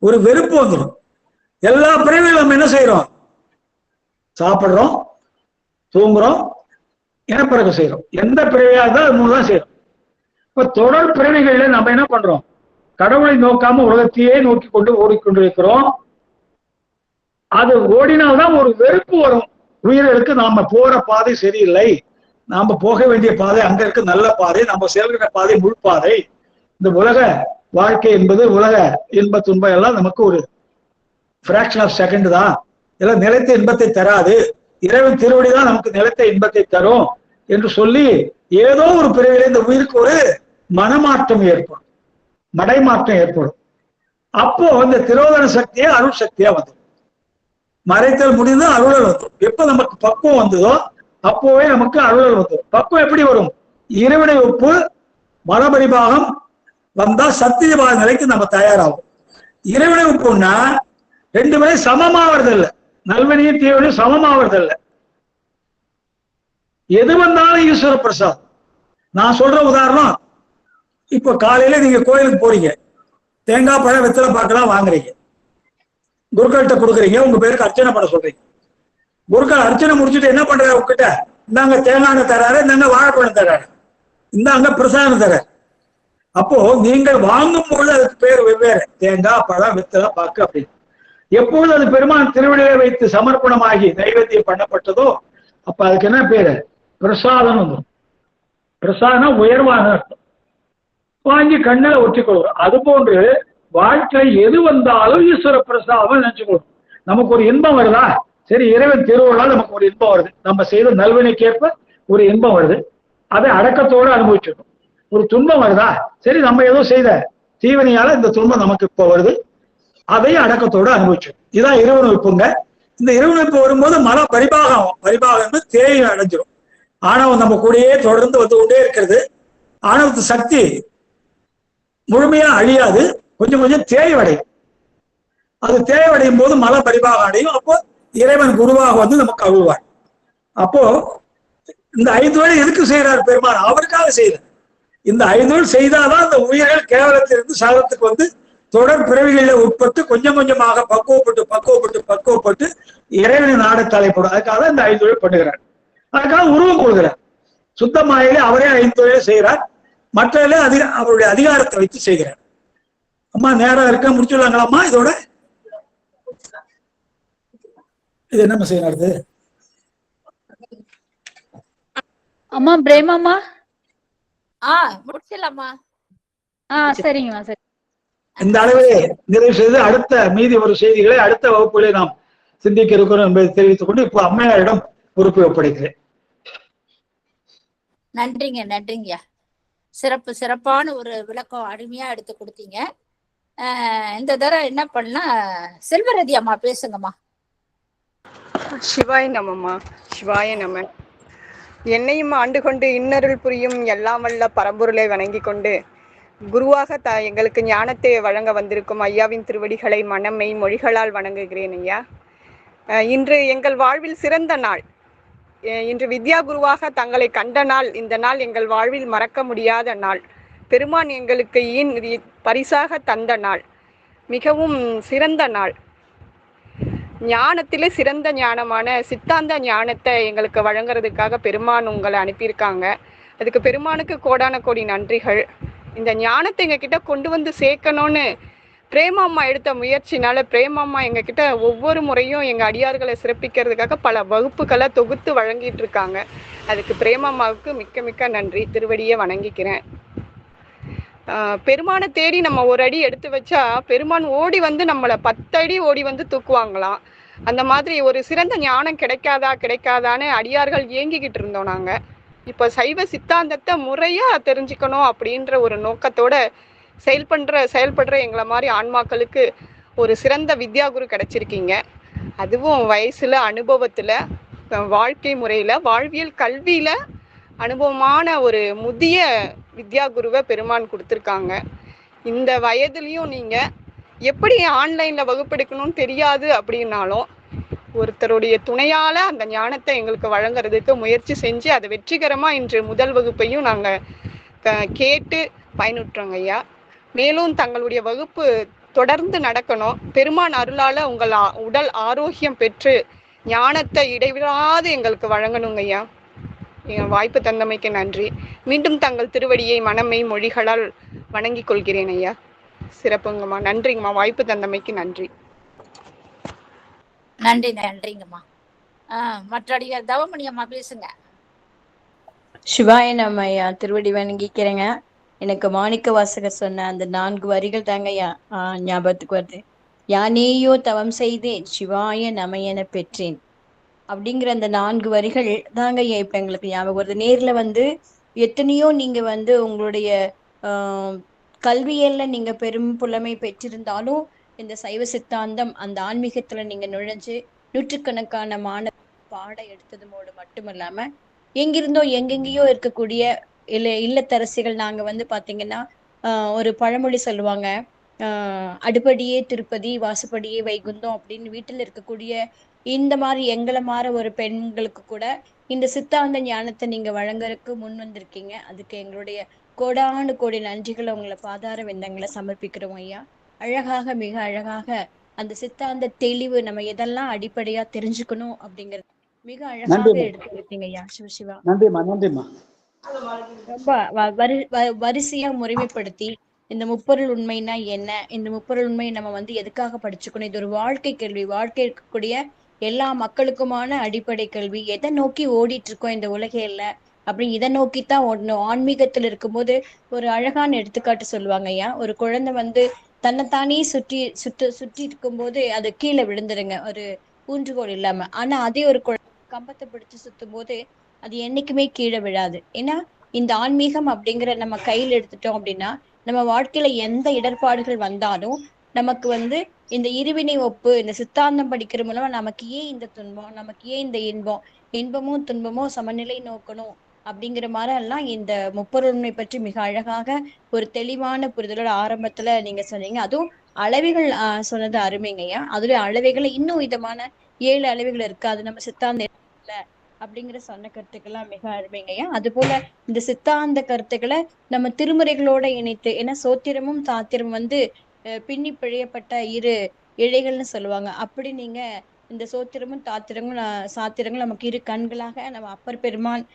ஒரு வெறுப்பு வந்துடும். எல்லா பிறவிலும் நம்ம என்ன செய்யறோம்? சாப்பிடுறோம், தூங்குறோம், இனப்பிறகு செய்யறோம். எந்த பிறவியா இருந்தாலும் அது மூணு தான் செய்யறோம். இப்ப தொடர் பிறவிகள்ல நம்ம என்ன பண்றோம்? கடவுளை நோக்காம உலகத்தையே நோக்கி கொண்டு ஓடிக்கொண்டிருக்கிறோம். அது ஓடினால்தான் ஒரு வெறுப்பு வரும் உயிர்களுக்கு. நாம போற பாதை சரியில்லை, நாம போக வேண்டிய பாதை அங்க இருக்க நல்ல பாதை, நம்ம செல்கிற பாதை முள்பாதை. இந்த உலக வாழ்க்கை என்பது உலக இன்ப துன்பம் எல்லாம் நமக்கு ஒரு பிராக்ஷன் ஆஃப் செகண்ட் தான், எல்லாம் நிலைத்த இன்பத்தை தராது, இறைவன் திருவடி தான் நமக்கு நிலைத்த இன்பத்தை தரும் என்று சொல்லி ஏதோ ஒரு பிறவில இந்த உயிருக்கு ஒரு மனமாற்றம் ஏற்படும், மடைமாற்றம் ஏற்படும். அப்போ இந்த திரோதன சக்தியே அருள் சக்தியா வந்துடும். மறைத்தல் முடிந்து அருளல் வந்துடும். எப்ப நமக்கு பக்குவம் வந்ததோ அப்போவே நமக்கு அருளல் வந்துடும். பக்குவம் எப்படி வரும்? இறைவனை ஒப்பு மனபரிபாகம் வந்தா சத்தியபாக நிலைக்கு நம்ம தயாராகும். இறைவனை ஒப்புன்னா ரெண்டு பேரும் சமமாவதில்லை, நல்வனையும் தீவனையும் சமமாவதில்லை. எது வந்தாலும் ஈஸ்வர பிரசாத். நான் சொல்ற உதாரணம், இப்ப காலையில நீங்க கோயிலுக்கு போறீங்க, தேங்காய் பழம் வெத்தலை பாக்கெல்லாம் வாங்குறீங்க, குருக்கள்கிட்ட கொடுக்குறீங்க, உங்க பேருக்கு அர்ச்சனை பண்ண சொல்றீங்க. குருக்கள் அர்ச்சனை முடிச்சுட்டு என்ன பண்றாரு? உங்ககிட்ட இந்தாங்க தேங்காய் தராரு, இந்தாங்க வாழைப்பழம் தராரு, இந்தாங்க பிரசாதம் தராரு. அப்போ நீங்கள் வாங்கும் பொழுது அதுக்கு பேர் வெவ்வேறு, தேங்காய் பழம் வெத்தலை பாக்கு அப்படின்னு. எப்பொழுது அது பெருமான் திருவிழையை வைத்து சமர்ப்பணமாகி நைவேத்தியம் பண்ணப்பட்டதோ அப்ப அதுக்கு என்ன பேரு? பிரசாதம் வந்துடும். பிரசாதம் உயர்வான அர்த்தம். வாங்கி கண்ணில் ஒட்டிக்கொள்கிறோம். அது போன்று வாழ்க்கை எது வந்தாலும் ஈஸ்வர பிரசாதம் நினைச்சுக்கணும். நமக்கு ஒரு இன்பம் வருதா? சரி, இறைவன் திருவிழால் நமக்கு ஒரு இன்பம் வருது, நம்ம செய்த நல்வினைக்கேற்ப ஒரு இன்பம் வருது, அதை அடக்கத்தோடு அனுபவிச்சிடணும். ஒரு துன்பம் வருதா? சரி, நம்ம ஏதோ செய்த தீவினையால இந்த துன்பம் நமக்கு இப்ப வருது, அதையும் அடக்கத்தோடு அனுபவிச்சிடும். இதான் இறைவனுப்புங்க. இந்த இறைவனுப்பு வரும்போது மன பரிபாகம், பரிபாகம் வந்து தேயை அடைஞ்சிடும். ஆணவம் நம்ம கூடயே தொடர்ந்து வந்து கொண்டே இருக்கிறது. ஆணவத்து சக்தி முழுமையா அழியாது, கொஞ்சம் கொஞ்சம் தேய்வடையும். அது தேய்வடையும் போது மல பரிபாகம் அடையும். அப்போ இறைவன் குருவாக வந்து நமக்கு அருள்வார். அப்போ இந்த 5 வழி எதுக்கு செய்யறார் பெருமான்? அவருக்காக செய்யறார். இந்த 5 செய்தாதான் இந்த உயிர்கள் கேவலத்திலிருந்து சாகத்துக்கு வந்து தொடர் பிறவிகளில் உட்பட்டு கொஞ்சம் கொஞ்சமாக பக்குவப்பட்டு இறைவனை நாட தலைப்படும். அதுக்காக இந்த 5 பண்ணுகிறார். அதுக்காக உருவம் கொள்கிறார். சுத்தமாயிலே அவரே 5 செய்கிறார். மற்ற அவருடைய அதிகாரத்தை வைத்து செய்கிறார். அம்மா நேரம் இருக்க முடிச்சுடலாங்களாம்மா? இதோட இது என்ன செய்யறது? அம்மா பிரேமாம்மா. முடிச்சிடலாமா? சரிங்கம்மா, சரி. இந்த அளவிலே நிறைவு செய்து அடுத்த மீதி ஒரு செய்திகளை அடுத்த வகுப்புகளை நாம் சிந்திக்க இருக்கிறோம் என்பதை தெரிவித்துக் கொண்டு இப்போ அம்மையாரிடம் பொறுப்பை ஒப்படைக்கிறேன். நன்றிங்க. சிறப்பான ஒரு விளக்கம் அருமையா எடுத்து கொடுத்தீங்க. இந்த தடவை என்ன பண்ணா செல்வரதி அம்மா பேசுங்கம்மா. சிவாய நமம்மா. சிவாய நம. என்னையும் ஆண்டு கொண்டு இன்னருள் புரியும் எல்லாம் வல்ல பரம்பொருளை வணங்கி கொண்டு குருவாக எங்களுக்கு ஞானத்தை வழங்க வந்திருக்கும் ஐயாவின் திருவடிகளை மனமை மொழிகளால் வணங்குகிறேன் ஐயா. இன்று எங்கள் வாழ்வில் சிறந்த நாள். இன்று வித்யா குருவாக தங்களை கண்ட நாள். இந்த நாள் எங்கள் வாழ்வில் மறக்க முடியாத நாள். பெருமான் எங்களுக்கு பரிசாக தந்த நாள். மிகவும் சிறந்த நாள். ஞானத்திலே சிறந்த ஞானமான சித்தாந்த ஞானத்தை எங்களுக்கு வழங்குறதுக்காக பெருமான் உங்களை அனுப்பியிருக்காங்க. அதுக்கு பெருமானுக்கு கோடான கோடி நன்றிகள். இந்த ஞானத்தை எங்ககிட்ட கொண்டு வந்து சேர்க்கணும்னு பிரேமாம்மா எடுத்த முயற்சினால பிரேமாம்மா எங்ககிட்ட ஒவ்வொரு முறையும் எங்கள் அடியார்களை சிறப்பிக்கிறதுக்காக பல வகுப்புகளை தொகுத்து வழங்கிட்டு இருக்காங்க. அதுக்கு பிரேமாம்மாவுக்கு மிக்க மிக்க நன்றி. திருவடியை வணங்கிக்கிறேன். பெருமானை தேடி நம்ம ஒரு அடி எடுத்து வச்சா பெருமான் ஓடி வந்து நம்மளை 10 அடி ஓடி வந்து தூக்குவாங்களாம். அந்த மாதிரி ஒரு சிறந்த ஞானம் கிடைக்காதான்னு அடியார்கள் ஏங்கிக்கிட்டு இருந்தோம் நாங்கள். இப்போ சைவ சித்தாந்தத்தை முறையாக தெரிஞ்சுக்கணும் அப்படின்ற ஒரு நோக்கத்தோட செயல்படுற எங்களை மாதிரி ஆன்மாக்களுக்கு ஒரு சிறந்த வித்யாகுரு கிடைச்சிருக்கீங்க. அதுவும் வயசுல, அனுபவத்தில், வாழ்க்கை முறையில், வாழ்வியல் கல்வியில் அனுபவமான ஒரு முதிய வித்யாகுருவை பெருமான் கொடுத்துருக்காங்க. இந்த வயதுலையும் நீங்கள் எப்படி ஆன்லைனில் வகுப்பெடுக்கணும்னு தெரியாது அப்படின்னாலும் ஒருத்தருடைய துணையால் அந்த ஞானத்தை எங்களுக்கு வழங்குறதுக்கு முயற்சி செஞ்சு அதை வெற்றிகரமாக இன்று முதல் வகுப்பையும் நாங்கள் கேட்டு பயனுற்றோங்க ஐயா. மேலும் தங்களுடைய வகுப்பு தொடர்ந்து நடக்கணும். பெருமான் அருளால் உங்கள் உடல் ஆரோக்கியம் பெற்று ஞானத்தை இடைவிடாது எங்களுக்கு வழங்கணுங்க ஐயா. வாய்ப்பு தந்தமைக்கு நன்றி. மீண்டும் தங்கள் திருவடியை மனமை மொழிகளால் வணங்கிக் கொள்கிறேன் ஐயா. சிறப்புங்கம்மா. நன்றிங்கம்மா. வாய்ப்பு தந்தமைக்கு நன்றி. நன்றிங்கம்மா. மற்ற அடியார் தவமணி அம்மா பேசுங்க. சிவாய நம்ம ஐயா. திருவடி வணங்கிக்கிறேங்க. எனக்கு மாணிக்க வாசகர் சொன்ன அந்த 4 வரிகள் தாங்க ஐயா ஞாபகத்துக்கு வருது. யானேயோ தவம் செய்தேன் சிவாய நமையென பெற்றேன் அப்படிங்கிற அந்த 4 வரிகள் தாங்க ஐயா இப்ப எங்களுக்கு ஞாபகம் வருது. நேர்ல வந்து எத்தனையோ நீங்க வந்து உங்களுடைய கல்வியல்ல நீங்க பெரும் புலமை பெற்றிருந்தாலும் இந்த சைவ சித்தாந்தம் அந்த ஆன்மீகத்துல நீங்க நுழைஞ்சு நூற்றுக்கணக்கான மாணவ பாட எடுத்ததுமோடு மட்டுமல்லாம எங்கெங்கேயோ இருக்கக்கூடிய இல்லத்தரசிகள் நாங்க வந்து பாத்தீங்கன்னா ஒரு பழமொழி சொல்லுவாங்க, அடுப்படியே திருப்பதி வாசுப்படியே வைகுந்தம் அப்படின்னு வீட்டுல இருக்கக்கூடிய இந்த மாதிரி எங்களை மாற ஒரு பெண்களுக்கு கூட இந்த சித்தாந்த ஞானத்தை நீங்க வழங்குறதுக்கு முன் வந்திருக்கீங்க. அதுக்கு எங்களுடைய கோடானு கோடி நன்றிகளை உங்களை பாதார விந்தங்களை சமர்ப்பிக்கிறோம் ஐயா. அழகாக மிக அழகாக அந்த சித்தாந்த தெளிவு நம்ம எதெல்லாம் அடிப்படையா தெரிஞ்சுக்கணும் அப்படிங்கறது மிக அழகாக எடுத்து வைத்தீங்க ஐயா. சிவசிவா நன்றிம்மா. ரொம்ப வரிசையா முறைமைப்படுத்தி இந்த முப்பொருள் உண்மைனா என்ன, இந்த முப்பொருள் உண்மை நம்ம வந்து எதுக்காக படிச்சுக்கணும், இது ஒரு வாழ்க்கை கேள்வி, வாழ்க்கை இருக்கக்கூடிய எல்லா மக்களுக்குமான அடிப்படை கேள்வி, எதை நோக்கி ஓடிட்டு இருக்கோம் இந்த உலகையில அப்படி இதை நோக்கித்தான் ஓடணும். ஆன்மீகத்துல இருக்கும்போது ஒரு அழகான எடுத்துக்காட்டு சொல்லுவாங்க ஐயா. ஒரு குழந்தை வந்து தன்னைத்தானே சுற்றி இருக்கும்போது அது கீழே விழுந்துருங்க, ஒரு ஊன்றுகோல் இல்லாம. ஆனா அதே ஒரு கம்பத்தை பிடிச்சு சுத்தும் போது அது என்னைக்குமே கீழே விழாது. ஏன்னா இந்த ஆன்மீகம் அப்படிங்கிற நம்ம கையில் எடுத்துட்டோம் அப்படின்னா நம்ம வாழ்க்கையில எந்த இடர்பாடுகள் வந்தாலும் நமக்கு வந்து இந்த இருவினை ஒப்பு இந்த சித்தாந்தம் படிக்கிற மூலமா நமக்கு ஏன் இந்த துன்பம், நமக்கு ஏன் இந்த இன்பமும் துன்பமும் சமநிலை நோக்கணும் அப்படிங்கிற மாதிரி எல்லாம் இந்த முப்பொருண்மை பற்றி மிக அழகாக ஒரு தெளிவான புரிதலோட ஆரம்பத்துல நீங்க சொன்னீங்க. அதுவும் அளவைகள் சொன்னது அருமைங்கய்யா. அதுல அளவைகளை இன்னும் விதமான 7 அளவைகள் இருக்கு, அது நம்ம சித்தாந்த அப்படிங்கிற சொன்ன கருத்துக்கெல்லாம் மிக அருமைங்கய்யா. அது போல இந்த சித்தாந்த கருத்துக்களை நம்ம திருமுறைகளோட இணைத்து, ஏன்னா சோத்திரமும் சாத்திரமும் வந்து பின்னி பிழையப்பட்ட 2 இழைகள்னு சொல்லுவாங்க. அப்படி நீங்க இந்த சோத்திரமும் சாத்திரங்களும் நமக்கு 2 கண்களாக நம்ம அப்பர் பெருமான்,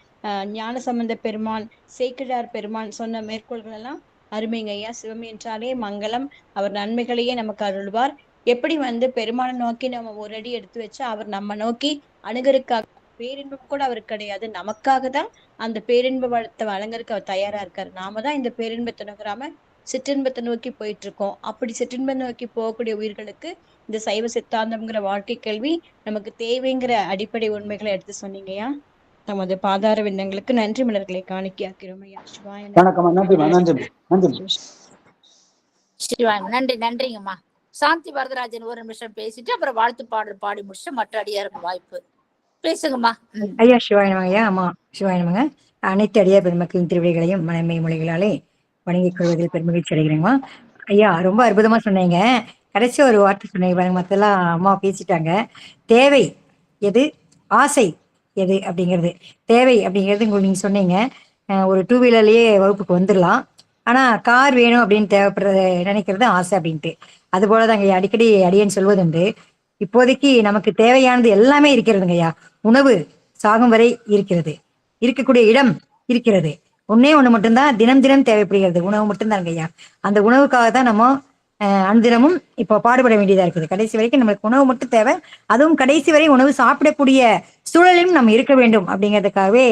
ஞானசம்பந்த பெருமான், சேக்கிழார் பெருமான் சொன்ன மேற்கோள்கள் எல்லாம் அருமைங்கய்யா. சிவம் என்றாலே மங்களம், அவர் நன்மைகளையே நமக்கு அருள்வார். எப்படி வந்து பெருமானை நோக்கி நம்ம ஒரு அடி எடுத்து வச்சா அவர் நம்ம நோக்கி அணுகருக்காக, பேரின்பம் கூட அவருக்கு கிடையாது, நமக்காக தான் அந்த பேரின்ப வளத்தை வழங்கறதுக்கு அவர் தயாரா இருக்காரு. நாம தான் இந்த பேரின்பத்தை நோக்காம சிற்றின்பத்தை நோக்கி போயிட்டு இருக்கோம். அப்படி சிற்றின்பத்தை நோக்கி போகக்கூடிய உயிர்களுக்கு இந்த சைவ சித்தாந்தம்ங்கிற வாழ்க்கை கேள்வி நமக்கு தேவைங்கிற அடிப்படை உண்மைகளை எடுத்து சொன்னீங்கய்யா. நமது பாதார விண்ணங்களுக்கு நன்றி மலர்களை காணிக்கையாக்கிறோம் ஐயா. நன்றிங்கம்மா. சாந்தி வரதராஜன் ஒரு நிமிஷம் பேசிட்டு அப்புறம் வாழ்த்து பாடல் பாடி முடிச்சு மற்ற அடியாருக்கு வாய்ப்பு. பேசுங்கம்மா. ஐயா சிவாயனமங்க ஐயா. ஆமா சிவாயனமங்க. அனைத்து அடியார் பெருமக்களின் திருவிழிகளையும் மனமை மொழிகளாலே வணங்கிக் கொள்வதில் பெருமகிழ்ச்சி அடைகிறேங்கம்மா. ஐயா ரொம்ப அற்புதமா சொன்னீங்க. கடைசி ஒரு வார்த்தை சொன்னீங்க, மற்றெல்லாம் அம்மா பேசிட்டாங்க. தேவை எது, ஆசை எது அப்படிங்கிறது. தேவை அப்படிங்கிறது உங்களுக்கு நீங்க சொன்னீங்க, ஒரு 2 வீலர்லயே வகுப்புக்கு வந்துடலாம், ஆனா கார் வேணும் அப்படின்னு தேவைப்படுறது நினைக்கிறது ஆசை அப்படின்ட்டு. அது போலதாங்க அடிக்கடி அடியேன்னு சொல்வதுண்டு. இப்போதைக்கு நமக்கு தேவையானது எல்லாமே இருக்கிறதுங்க ஐயா. உணவு சாகும் வரை இருக்கிறது, இருக்கக்கூடிய இடம் இருக்கிறது. ஒன்னே ஒண்ணு மட்டும்தான் தினம் தினம் தேவைப்படுகிறது, உணவு மட்டும்தாங்க ஐயா. அந்த உணவுக்காக தான் நம்ம அன்தினமும் இப்போ பாடுபட வேண்டியதா இருக்குது. கடைசி வரைக்கும் நம்மளுக்கு உணவு மட்டும் தேவை. அதுவும் கடைசி வரை உணவு சாப்பிடக்கூடிய சூழலையும் நம்ம இருக்க வேண்டும் அப்படிங்கிறதுக்காகவே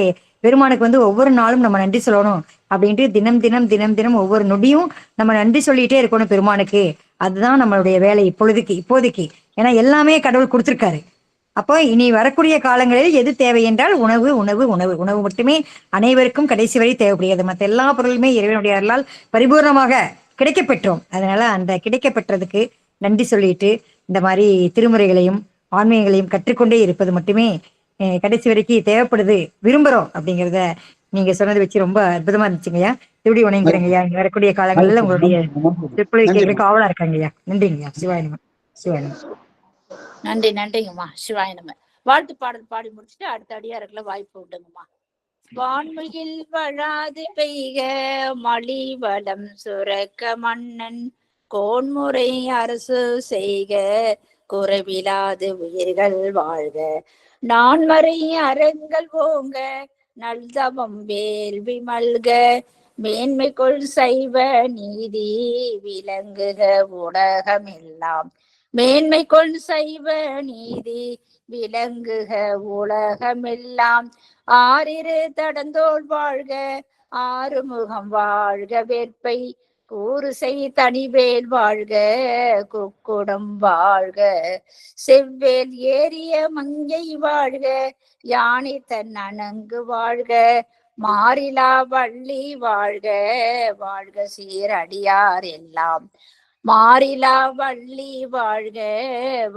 பெருமானுக்கு வந்து ஒவ்வொரு நாளும் நம்ம நன்றி சொல்லணும் அப்படின்ட்டு தினம் தினம் தினம் தினம் ஒவ்வொரு நொடியும் நம்ம நன்றி சொல்லிட்டே இருக்கணும் பெருமானுக்கு. அதுதான் நம்மளுடைய வேலை இப்போதைக்கு. ஏன்னா எல்லாமே கடவுள் கொடுத்திருக்காரு. அப்போ இனி வரக்கூடிய காலங்களில் எது தேவை என்றால் உணவு உணவு உணவு உணவு மட்டுமே அனைவருக்கும் கடைசி வரை தேவைப்படுகிறது. மற்ற எல்லா பொருளுமே இறைவனுடைய அருளால் பரிபூர்ணமாக கிடைக்கப்பெற்றோம். அதனால அந்த கிடைக்கப்பெற்றதுக்கு நன்றி சொல்லிட்டு இந்த மாதிரி திருமுறைகளையும் ஆன்மீகங்களையும் கற்றுக்கொண்டே இருப்பது மட்டுமே கடைசி வரைக்கும் தேவைப்படுது, விரும்புறோம் அப்படிங்கிறத நீங்க சொன்னதை வச்சு ரொம்ப அற்புதமா இருந்துச்சுங்கய்யா. திருடி உணங்குறேங்கய்யா. இங்க வரக்கூடிய காலங்களில் உங்களுடைய திருப்பதி கேட்கறதுக்கு ஆவலா இருக்காங்கய்யா. நன்றிங்கய்யா. சிவாயனமா சிவாயனமா. நன்றிங்கம்மா. சிவாயனம. வாழ்த்து பாடல் பாடி முடிச்சுட்டு அடுத்த அடியாருக்குள்ள வாய்ப்பு உண்டுங்கம்மா. வான்மையில் வழாது பெய்க மலி வளம் சுரக்க மன்னன் கோன்முறை அரசு செய்க குறைவிலாது உயிர்கள் வாழ்க நான்மறை அறங்கள் ஓங்க நல்தவம் வேள்வி மல்க மேன்மை கொள் சைவ நீதி விளங்குக உலகமெல்லாம் மேன்மை கொள் சைவ நீதி விளங்குக உலகமெல்லாம் ஆறிரு தடந்தோள் வாழ்க ஆறுமுகம் வாழ்க வேற்பை கூறுசை தனிவேல் வாழ்க குக்குடம் வாழ்க செவ்வேல் ஏறிய மங்கை வாழ்க யானை தன் அணங்கு வாழ்க மாறிலா வள்ளி வாழ்க வாழ்க சீரடியார் எல்லாம் மாறிலா வள்ளி வாழ்க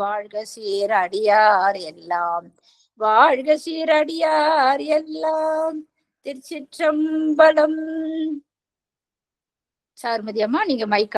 வாழ்க சீரடியார் எல்லாம் வாழ்க சீரடியார் எல்லாம். திருச்சிற்றம்பலம். சாருமதி அம்மா, நீங்க மைக்